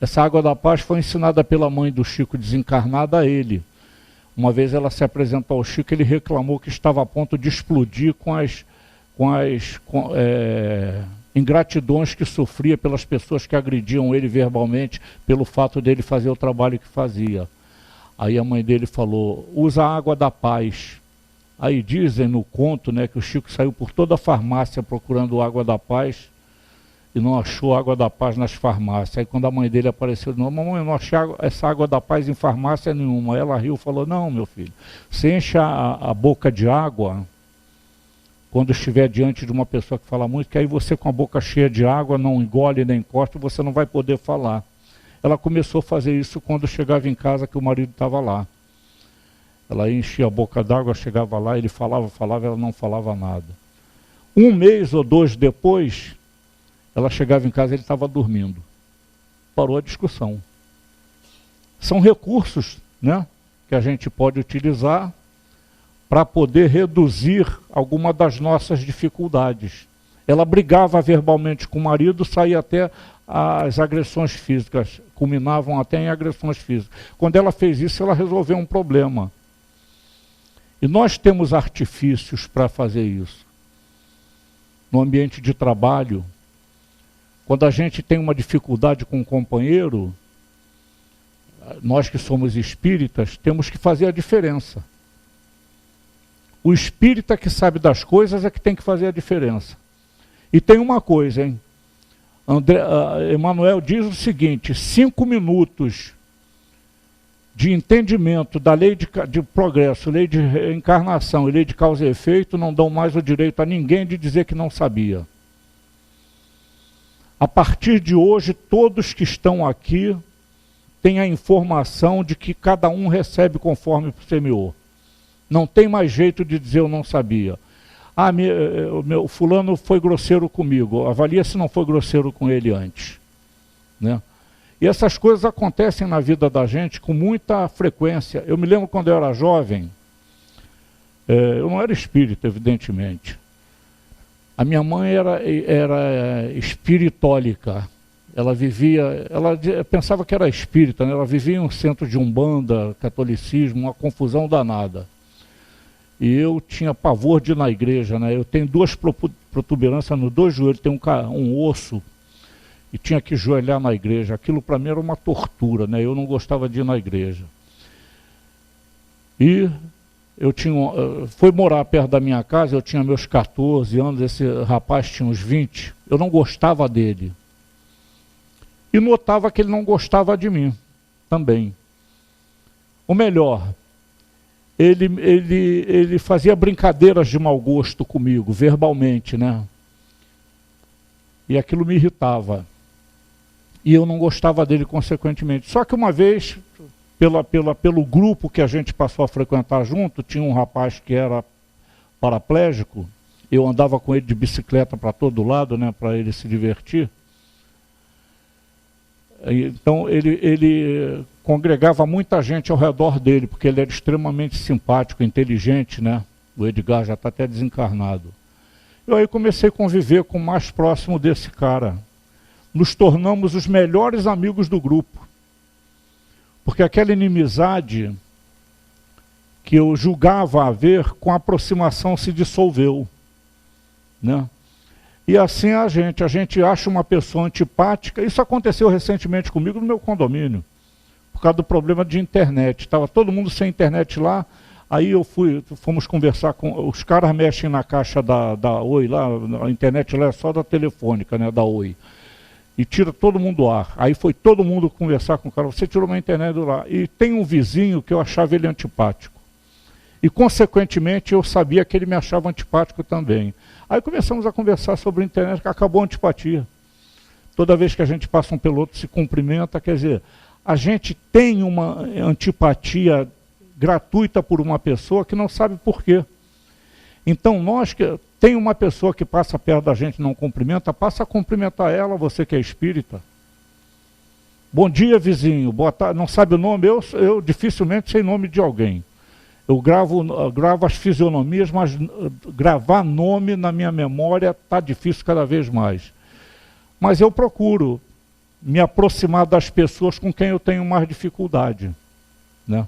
Essa água da paz foi ensinada pela mãe do Chico desencarnada a ele. Uma vez ela se apresentou ao Chico, ele reclamou que estava a ponto de explodir com as ingratidões que sofria pelas pessoas que agrediam ele verbalmente, pelo fato dele fazer o trabalho que fazia. Aí a mãe dele falou, usa a água da paz. Aí dizem no conto, né, que o Chico saiu por toda a farmácia procurando água da paz e não achou água da paz nas farmácias. Aí quando a mãe dele apareceu, não, mamãe, eu não achei essa água da paz em farmácia nenhuma. Ela riu e falou, não, meu filho, você enche a boca de água quando estiver diante de uma pessoa que fala muito, que aí você com a boca cheia de água não engole nem encosta, você não vai poder falar. Ela começou a fazer isso quando chegava em casa que o marido estava lá. Ela enchia a boca d'água, chegava lá, ele falava, ela não falava nada. 1 mês ou 2 depois, ela chegava em casa e ele estava dormindo. Parou a discussão. São recursos, né, que a gente pode utilizar para poder reduzir alguma das nossas dificuldades. Ela brigava verbalmente com o marido, saía até as agressões físicas, culminavam até em agressões físicas. Quando ela fez isso, ela resolveu um problema. E nós temos artifícios para fazer isso. No ambiente de trabalho, quando a gente tem uma dificuldade com um companheiro, nós que somos espíritas, temos que fazer a diferença. O espírita que sabe das coisas é que tem que fazer a diferença. E tem uma coisa, hein? Emmanuel diz o seguinte, 5 minutos de entendimento da lei de progresso, lei de reencarnação e lei de causa e efeito não dão mais o direito a ninguém de dizer que não sabia. A partir de hoje, todos que estão aqui têm a informação de que cada um recebe conforme semeou. Não tem mais jeito de dizer eu não sabia. Ah, meu fulano foi grosseiro comigo, avalia se não foi grosseiro com ele antes. Né? E essas coisas acontecem na vida da gente com muita frequência. Eu me lembro quando eu era jovem, eu não era espírita, evidentemente. A minha mãe era espiritólica. Ela pensava que era espírita, né? Ela vivia em um centro de umbanda, catolicismo, uma confusão danada. E eu tinha pavor de ir na igreja, né? Eu tenho 2 protuberâncias nos 2 joelhos, tem um osso, e tinha que joelhar na igreja. Aquilo para mim era uma tortura, né? Eu não gostava de ir na igreja. E fui morar perto da minha casa, eu tinha meus 14 anos, esse rapaz tinha uns 20, eu não gostava dele. E notava que ele não gostava de mim também. Ou melhor, ele fazia brincadeiras de mau gosto comigo, verbalmente, né? E aquilo me irritava. E eu não gostava dele consequentemente. Só que uma vez, pelo grupo que a gente passou a frequentar junto, tinha um rapaz que era paraplégico, eu andava com ele de bicicleta para todo lado, né, para ele se divertir. Então ele congregava muita gente ao redor dele, porque ele era extremamente simpático, inteligente, né? O Edgar já está até desencarnado. Eu aí comecei a conviver com o mais próximo desse cara. Nos tornamos os melhores amigos do grupo. Porque aquela inimizade que eu julgava haver, com a aproximação se dissolveu, né? E assim a gente acha uma pessoa antipática. Isso aconteceu recentemente comigo no meu condomínio, por causa do problema de internet. Estava todo mundo sem internet lá, aí fomos conversar com... Os caras mexem na caixa da Oi lá, a internet lá é só da telefônica, né, da Oi. E tira todo mundo do ar. Aí foi todo mundo conversar com o cara, você tirou minha internet do ar. E tem um vizinho que eu achava ele antipático. E, consequentemente, eu sabia que ele me achava antipático também. Aí começamos a conversar sobre a internet, que acabou a antipatia. Toda vez que a gente passa um pelo outro, se cumprimenta, quer dizer, a gente tem uma antipatia gratuita por uma pessoa que não sabe por quê. Então, tem uma pessoa que passa perto da gente e não cumprimenta, passa a cumprimentar ela, você que é espírita. Bom dia, vizinho, boa tarde. Não sabe o nome? Eu dificilmente sei nome de alguém. Eu gravo as fisionomias, mas gravar nome na minha memória está difícil cada vez mais. Mas eu procuro me aproximar das pessoas com quem eu tenho mais dificuldade, né?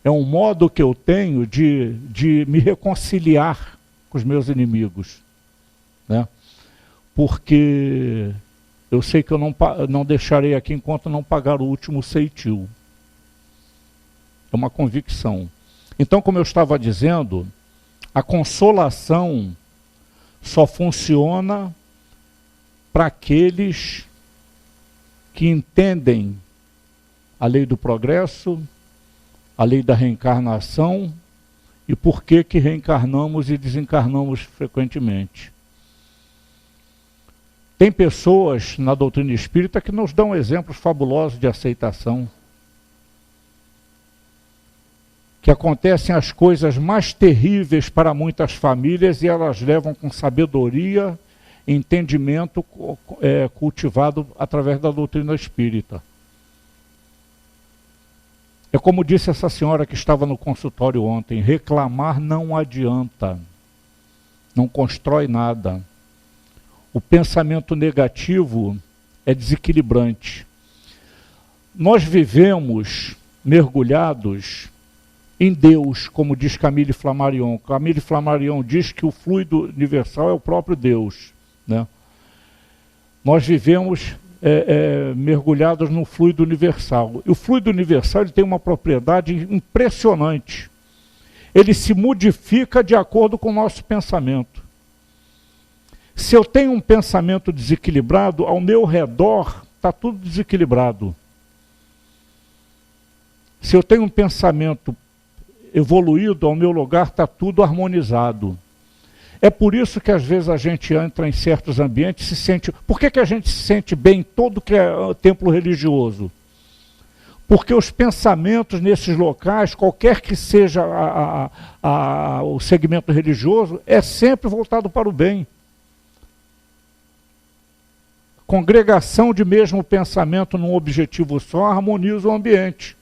É um modo que eu tenho de me reconciliar com os meus inimigos, né? Porque eu sei que eu não deixarei aqui enquanto não pagar o último ceitil. É uma convicção. Então, como eu estava dizendo, a consolação só funciona para aqueles que entendem a lei do progresso, a lei da reencarnação e por que reencarnamos e desencarnamos frequentemente. Tem pessoas na doutrina espírita que nos dão exemplos fabulosos de aceitação. Que acontecem as coisas mais terríveis para muitas famílias e elas levam com sabedoria e entendimento cultivado através da doutrina espírita. É como disse essa senhora que estava no consultório ontem, reclamar não adianta, não constrói nada. O pensamento negativo é desequilibrante. Nós vivemos mergulhados em Deus, como diz Camille Flammarion. Camille Flammarion diz que o fluido universal é o próprio Deus, né? Nós vivemos mergulhados no fluido universal. E o fluido universal ele tem uma propriedade impressionante. Ele se modifica de acordo com o nosso pensamento. Se eu tenho um pensamento desequilibrado, ao meu redor está tudo desequilibrado. Se eu tenho um pensamento evoluído, ao meu lugar está tudo harmonizado. É por isso que às vezes a gente entra em certos ambientes e se sente... Por que a gente se sente bem em todo que é templo religioso? Porque os pensamentos nesses locais, qualquer que seja o segmento religioso, é sempre voltado para o bem. Congregação de mesmo pensamento num objetivo só harmoniza o ambiente.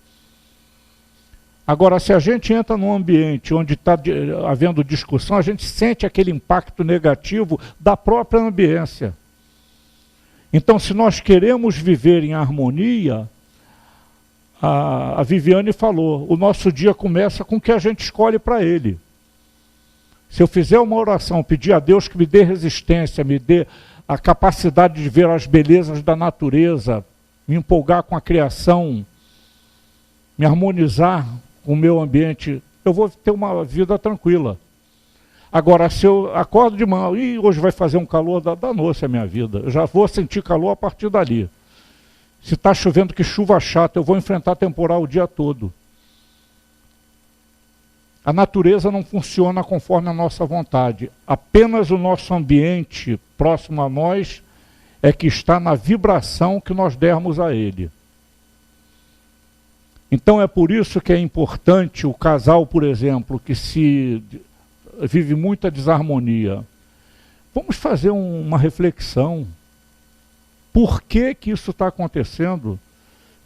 Agora, se a gente entra num ambiente onde está havendo discussão, a gente sente aquele impacto negativo da própria ambiência. Então, se nós queremos viver em harmonia, a Viviane falou, o nosso dia começa com o que a gente escolhe para ele. Se eu fizer uma oração, pedir a Deus que me dê resistência, me dê a capacidade de ver as belezas da natureza, me empolgar com a criação, me harmonizar com o meu ambiente, eu vou ter uma vida tranquila. Agora, se eu acordo de manhã, e hoje vai fazer um calor, danou-se a minha vida. Eu já vou sentir calor a partir dali. Se está chovendo, que chuva chata, eu vou enfrentar temporal o dia todo. A natureza não funciona conforme a nossa vontade. Apenas o nosso ambiente próximo a nós é que está na vibração que nós dermos a ele. Então é por isso que é importante o casal, por exemplo, que se vive muita desarmonia. Vamos fazer uma reflexão. Por que que isso está acontecendo?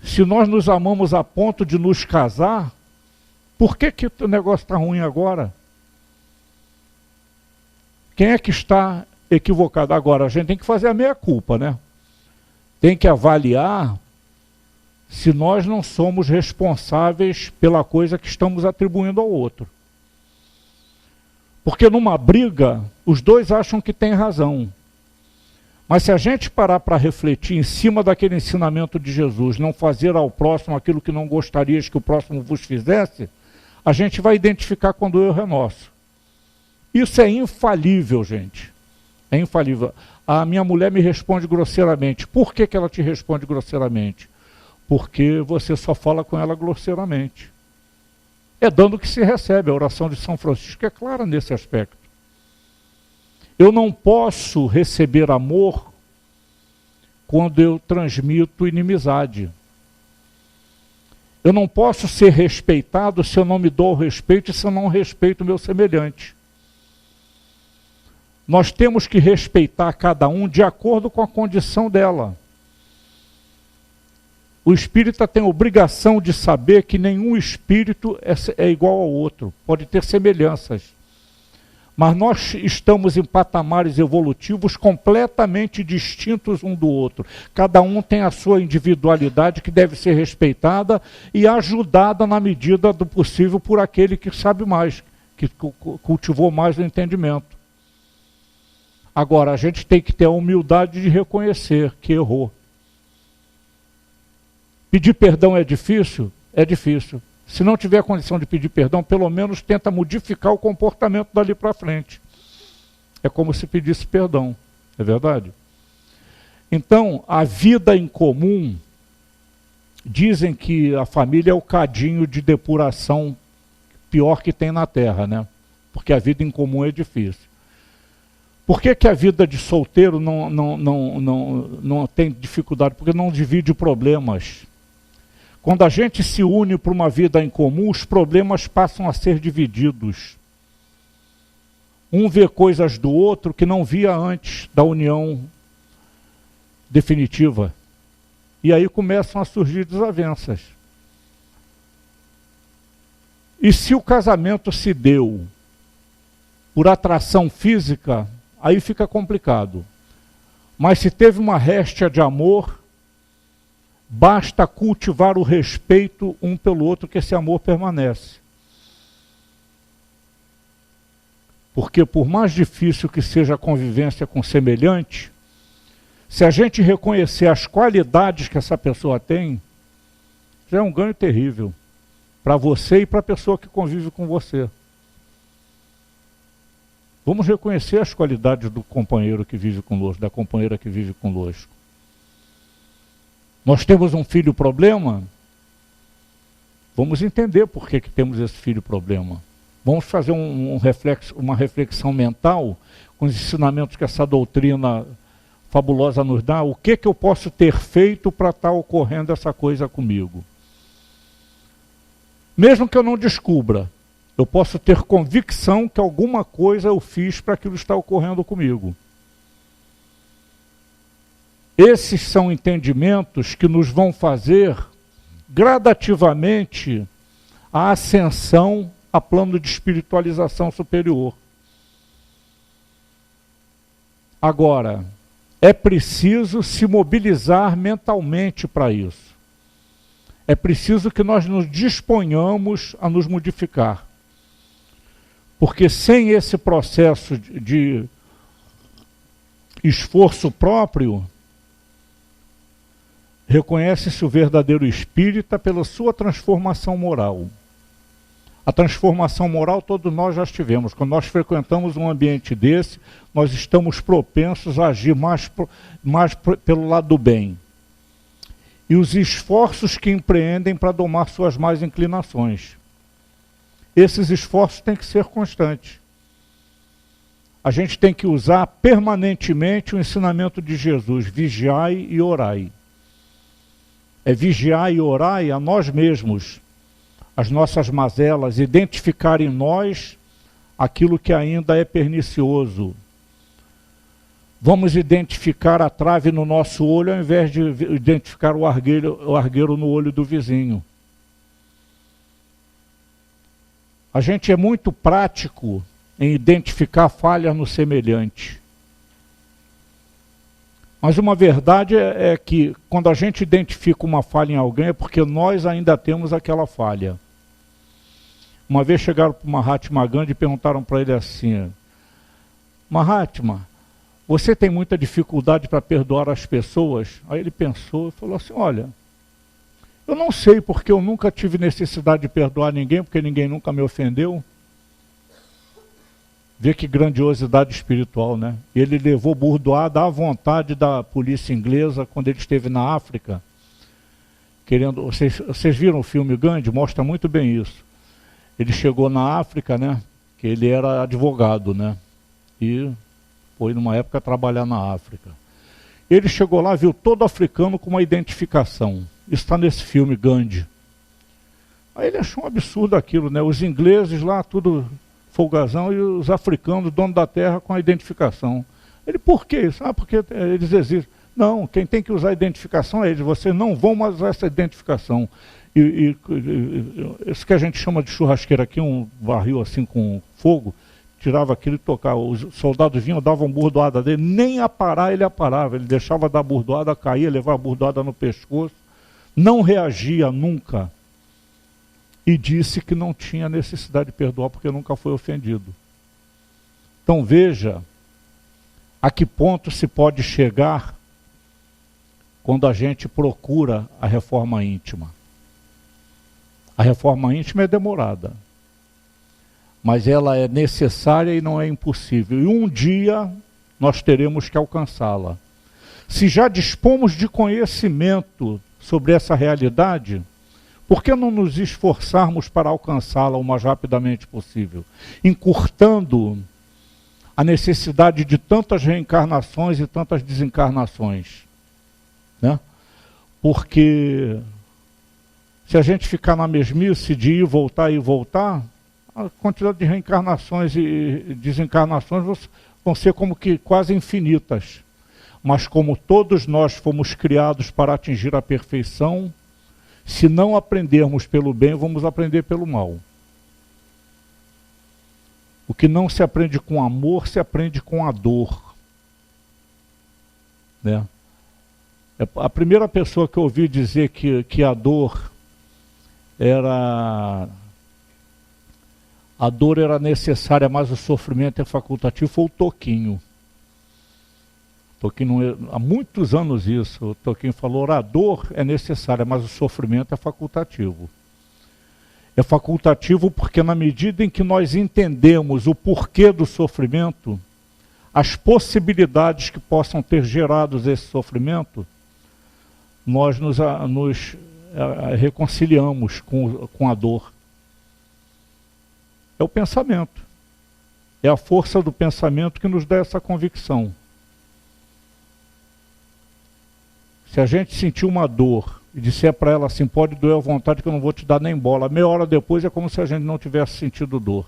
Se nós nos amamos a ponto de nos casar, por que que o negócio está ruim agora? Quem é que está equivocado? Agora, a gente tem que fazer a meia-culpa, né? Tem que avaliar se nós não somos responsáveis pela coisa que estamos atribuindo ao outro. Porque numa briga, os dois acham que tem razão. Mas se a gente parar para refletir em cima daquele ensinamento de Jesus, não fazer ao próximo aquilo que não gostarias que o próximo vos fizesse, a gente vai identificar quando o erro é nosso. Isso é infalível, gente. É infalível. A minha mulher me responde grosseiramente. Por que que ela te responde grosseiramente? Porque você só fala com ela grosseiramente. É dando que se recebe. A oração de São Francisco é clara nesse aspecto. Eu não posso receber amor quando eu transmito inimizade. Eu não posso ser respeitado se eu não me dou o respeito e se eu não respeito o meu semelhante. Nós temos que respeitar cada um de acordo com a condição dela. O espírita tem a obrigação de saber que nenhum espírito é igual ao outro, pode ter semelhanças. Mas nós estamos em patamares evolutivos completamente distintos um do outro. Cada um tem a sua individualidade que deve ser respeitada e ajudada na medida do possível por aquele que sabe mais, que cultivou mais o entendimento. Agora, a gente tem que ter a humildade de reconhecer que errou. Pedir perdão é difícil? É difícil. Se não tiver condição de pedir perdão, pelo menos tenta modificar o comportamento dali para frente. É como se pedisse perdão, é verdade? Então, a vida em comum, dizem que a família é o cadinho de depuração pior que tem na Terra, né? Porque a vida em comum é difícil. Por que que a vida de solteiro não tem dificuldade? Porque não divide problemas. Quando a gente se une para uma vida em comum, os problemas passam a ser divididos. Um vê coisas do outro que não via antes da união definitiva. E aí começam a surgir desavenças. E se o casamento se deu por atração física, aí fica complicado. Mas se teve uma réstia de amor, basta cultivar o respeito um pelo outro que esse amor permanece. Porque por mais difícil que seja a convivência com semelhante, se a gente reconhecer as qualidades que essa pessoa tem, já é um ganho terrível para você e para a pessoa que convive com você. Vamos reconhecer as qualidades do companheiro que vive conosco, da companheira que vive conosco. Nós temos um filho problema, vamos entender por que temos esse filho problema. Vamos fazer uma reflexão mental com os ensinamentos que essa doutrina fabulosa nos dá. O que eu posso ter feito para estar ocorrendo essa coisa comigo? Mesmo que eu não descubra, eu posso ter convicção que alguma coisa eu fiz para aquilo estar ocorrendo comigo. Esses são entendimentos que nos vão fazer gradativamente a ascensão a plano de espiritualização superior. Agora, é preciso se mobilizar mentalmente para isso. É preciso que nós nos disponhamos a nos modificar. Porque sem esse processo de esforço próprio, reconhece-se o verdadeiro espírita pela sua transformação moral. A transformação moral todos nós já tivemos. Quando nós frequentamos um ambiente desse, nós estamos propensos a agir mais pelo lado do bem. E os esforços que empreendem para domar suas más inclinações. Esses esforços têm que ser constantes. A gente tem que usar permanentemente o ensinamento de Jesus, vigiai e orai. é vigiar e orar a nós mesmos, as nossas mazelas, identificar em nós aquilo que ainda é pernicioso. Vamos identificar a trave no nosso olho ao invés de identificar o argueiro no olho do vizinho. A gente é muito prático em identificar falhas no semelhante. Mas uma verdade é que quando a gente identifica uma falha em alguém é porque nós ainda temos aquela falha. Uma vez chegaram para o Mahatma Gandhi e perguntaram para ele assim: Mahatma, você tem muita dificuldade para perdoar as pessoas? Aí ele pensou e falou assim: olha, eu não sei porque eu nunca tive necessidade de perdoar ninguém, porque ninguém nunca me ofendeu. Vê que grandiosidade espiritual, né? Ele levou burdoada à vontade da polícia inglesa quando ele esteve na África. Vocês viram o filme Gandhi? Mostra muito bem isso. Ele chegou na África, né? Que ele era advogado, né? E foi numa época trabalhar na África. Ele chegou lá, viu todo africano com uma identificação. Isso está nesse filme Gandhi. Aí ele achou um absurdo aquilo, né? Os ingleses lá, tudo folgazão, e os africanos, dono da terra, com a identificação. Ele, por que isso? Ah, porque eles existem. Não, quem tem que usar a identificação é eles. Vocês não vão mais usar essa identificação. Isso que a gente chama de churrasqueira aqui, um barril assim com fogo, tirava aquilo e tocava. Os soldados vinham, davam burdoada dele, nem a parar ele aparava. Ele deixava dar burdoada, caía, levava a burdoada no pescoço. Não reagia nunca. E disse que não tinha necessidade de perdoar porque nunca foi ofendido. Então veja a que ponto se pode chegar quando a gente procura a reforma íntima. A reforma íntima é demorada, mas ela é necessária e não é impossível. E um dia nós teremos que alcançá-la. Se já dispomos de conhecimento sobre essa realidade, por que não nos esforçarmos para alcançá-la o mais rapidamente possível? Encurtando a necessidade de tantas reencarnações e tantas desencarnações, né? Porque se a gente ficar na mesmice de ir e voltar, a quantidade de reencarnações e desencarnações vão ser como que quase infinitas. Mas como todos nós fomos criados para atingir a perfeição, se não aprendermos pelo bem, vamos aprender pelo mal. O que não se aprende com amor, se aprende com a dor. Né? A primeira pessoa que eu ouvi dizer que a dor era necessária, mas o sofrimento é facultativo, foi o Toquinho. Toquinho, há muitos anos isso, o Toquinho falou: a dor é necessária, mas o sofrimento é facultativo. É facultativo porque na medida em que nós entendemos o porquê do sofrimento, as possibilidades que possam ter gerado esse sofrimento, nós nos reconciliamos com a dor. É o pensamento. É a força do pensamento que nos dá essa convicção. Se a gente sentir uma dor e disser para ela assim: pode doer à vontade que eu não vou te dar nem bola, meia hora depois é como se a gente não tivesse sentido dor.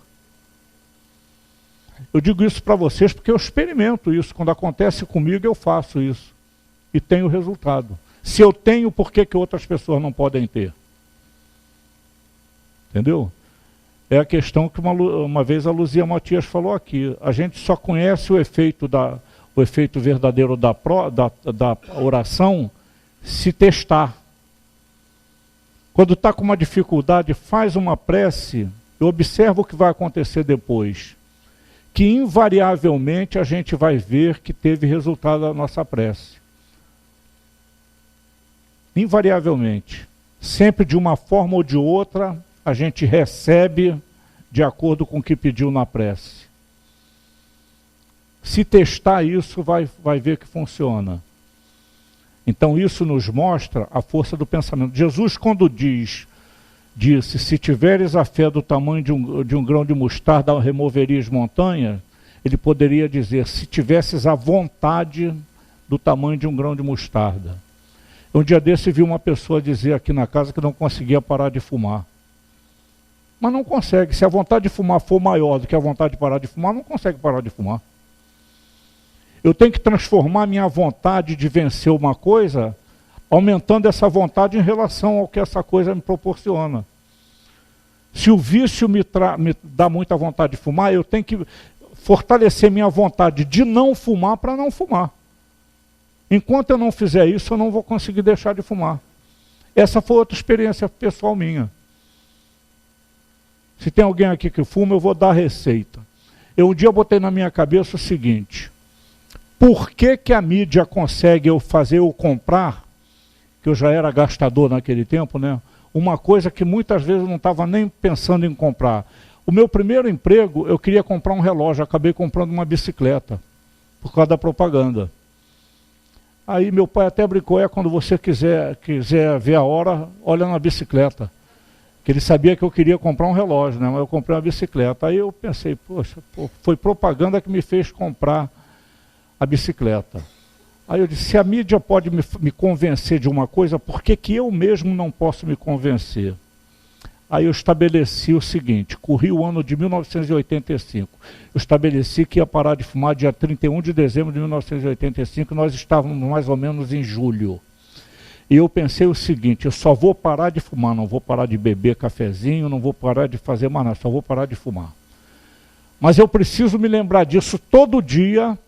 Eu digo isso para vocês porque eu experimento isso. Quando acontece comigo, eu faço isso. E tenho resultado. Se eu tenho, por que outras pessoas não podem ter? Entendeu? É a questão que uma vez a Luzia Matias falou aqui. A gente só conhece o efeito verdadeiro da oração se testar. Quando está com uma dificuldade, faz uma prece e observa o que vai acontecer depois. Que invariavelmente a gente vai ver que teve resultado a nossa prece. Invariavelmente. Sempre de uma forma ou de outra, a gente recebe de acordo com o que pediu na prece. Se testar isso, vai ver que funciona. Então isso nos mostra a força do pensamento. Jesus, quando disse: se tiveres a fé do tamanho de um grão de mostarda, removerias montanhas, ele poderia dizer: se tivesses a vontade do tamanho de um grão de mostarda. Um dia desse vi uma pessoa dizer aqui na casa que não conseguia parar de fumar. Mas não consegue. Se a vontade de fumar for maior do que a vontade de parar de fumar, não consegue parar de fumar. Eu tenho que transformar minha vontade de vencer uma coisa, aumentando essa vontade em relação ao que essa coisa me proporciona. Se o vício me dá muita vontade de fumar, eu tenho que fortalecer minha vontade de não fumar para não fumar. Enquanto eu não fizer isso, eu não vou conseguir deixar de fumar. Essa foi outra experiência pessoal minha. Se tem alguém aqui que fuma, eu vou dar a receita. Eu um dia botei na minha cabeça o seguinte: por que a mídia consegue eu fazer eu comprar, que eu já era gastador naquele tempo, né? Uma coisa que muitas vezes eu não estava nem pensando em comprar. O meu primeiro emprego, eu queria comprar um relógio, acabei comprando uma bicicleta, por causa da propaganda. Aí meu pai até brincou, quando você quiser ver a hora, olha na bicicleta. Que ele sabia que eu queria comprar um relógio, né? Mas eu comprei uma bicicleta. Aí eu pensei, poxa, foi propaganda que me fez comprar a bicicleta. Aí eu disse, se a mídia pode me convencer de uma coisa, por que eu mesmo não posso me convencer? Aí eu estabeleci o seguinte, corri o ano de 1985. Eu estabeleci que ia parar de fumar dia 31 de dezembro de 1985, nós estávamos mais ou menos em julho. E eu pensei o seguinte, eu só vou parar de fumar, não vou parar de beber cafezinho, não vou parar de fazer mais nada, só vou parar de fumar. Mas eu preciso me lembrar disso todo dia,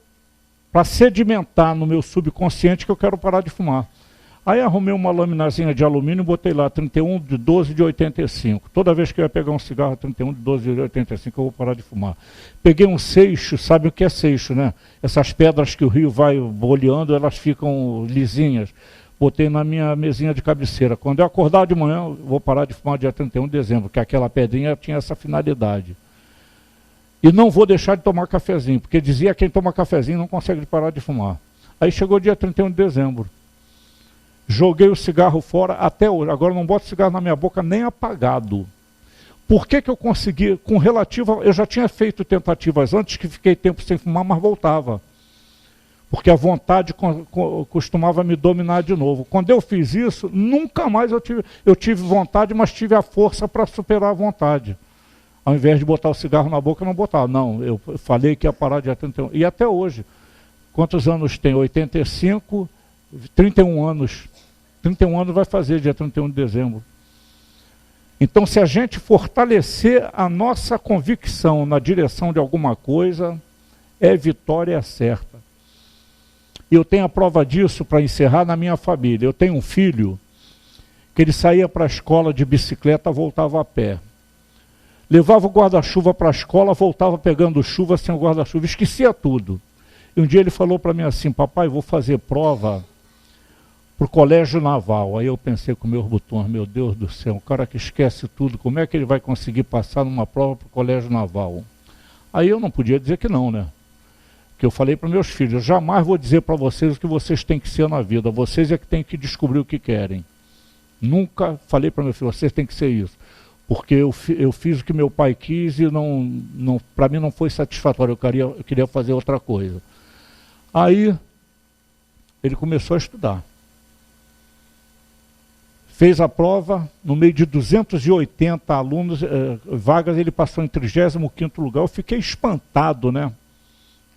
para sedimentar no meu subconsciente que eu quero parar de fumar. Aí arrumei uma laminazinha de alumínio e botei lá 31 de 12 de 85. Toda vez que eu ia pegar um cigarro 31 de 12 de 85 eu vou parar de fumar. Peguei um seixo, sabe o que é seixo, né? Essas pedras que o rio vai boleando, elas ficam lisinhas. Botei na minha mesinha de cabeceira. Quando eu acordar de manhã, eu vou parar de fumar dia 31 de dezembro, porque aquela pedrinha tinha essa finalidade. E não vou deixar de tomar cafezinho, porque dizia que quem toma cafezinho não consegue parar de fumar. Aí chegou o dia 31 de dezembro. Joguei o cigarro fora até hoje. Agora não boto cigarro na minha boca nem apagado. Por que eu consegui, com relativa... Eu já tinha feito tentativas antes, que fiquei tempo sem fumar, mas voltava. Porque a vontade costumava me dominar de novo. Quando eu fiz isso, nunca mais eu tive vontade, mas tive a força para superar a vontade. Ao invés de botar o cigarro na boca, eu não botava. Não, eu falei que ia parar dia 31. E até hoje. Quantos anos tem? 85, 31 anos. 31 anos vai fazer dia 31 de dezembro. Então, se a gente fortalecer a nossa convicção na direção de alguma coisa, é vitória certa. E eu tenho a prova disso, para encerrar, na minha família. Eu tenho um filho que ele saía para a escola de bicicleta, voltava a pé. Levava o guarda-chuva para a escola, voltava pegando chuva sem o guarda-chuva, esquecia tudo. E um dia ele falou para mim assim, papai, vou fazer prova para o colégio naval. Aí eu pensei com meus botões, meu Deus do céu, um cara que esquece tudo, como é que ele vai conseguir passar numa prova para o colégio naval? Aí eu não podia dizer que não, né? Que eu falei para meus filhos, eu jamais vou dizer para vocês o que vocês têm que ser na vida, vocês é que têm que descobrir o que querem. Nunca falei para meus filhos, vocês têm que ser isso. Porque eu fiz o que meu pai quis e para mim não foi satisfatório, eu queria fazer outra coisa. Aí ele começou a estudar. Fez a prova, no meio de 280 alunos, vagas, ele passou em 35º lugar. Eu fiquei espantado, né?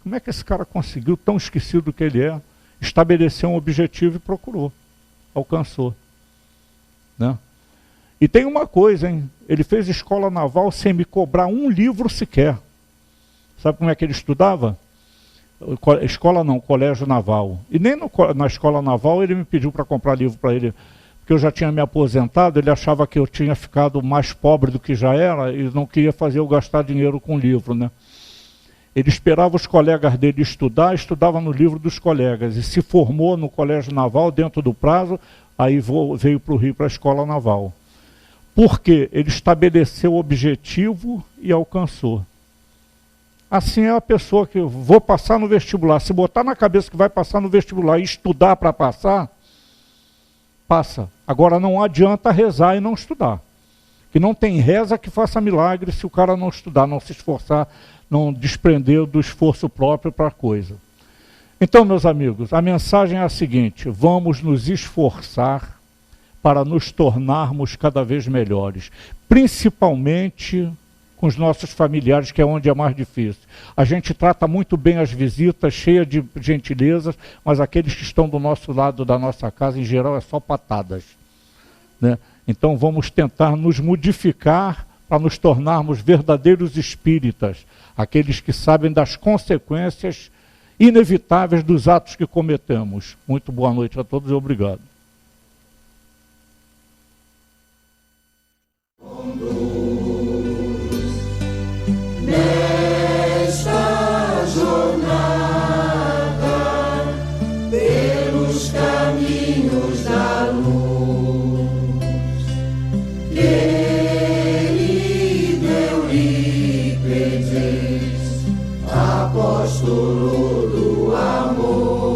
Como é que esse cara conseguiu, tão esquecido que ele é, estabelecer um objetivo e procurou, alcançou, né? E tem uma coisa, hein? Ele fez escola naval sem me cobrar um livro sequer. Sabe como é que ele estudava? Escola não, colégio naval. E nem na escola naval ele me pediu para comprar livro para ele, porque eu já tinha me aposentado, ele achava que eu tinha ficado mais pobre do que já era e não queria fazer eu gastar dinheiro com livro, né? Ele esperava os colegas dele estudar, estudava no livro dos colegas e se formou no colégio naval dentro do prazo, aí veio para o Rio para a escola naval. Porque ele estabeleceu o objetivo e alcançou. Assim é a pessoa que vou passar no vestibular. Se botar na cabeça que vai passar no vestibular e estudar para passar, passa. Agora não adianta rezar e não estudar. Que não tem reza que faça milagre se o cara não estudar, não se esforçar, não desprender do esforço próprio para a coisa. Então, meus amigos, a mensagem é a seguinte: vamos nos esforçar para nos tornarmos cada vez melhores, principalmente com os nossos familiares, que é onde é mais difícil. A gente trata muito bem as visitas, cheia de gentilezas, mas aqueles que estão do nosso lado da nossa casa, em geral, é só patadas, né? Então vamos tentar nos modificar para nos tornarmos verdadeiros espíritas, aqueles que sabem das consequências inevitáveis dos atos que cometemos. Muito boa noite a todos e obrigado. Nesta jornada, pelos caminhos da luz, ele deu-lhe pedis, apóstolo do amor.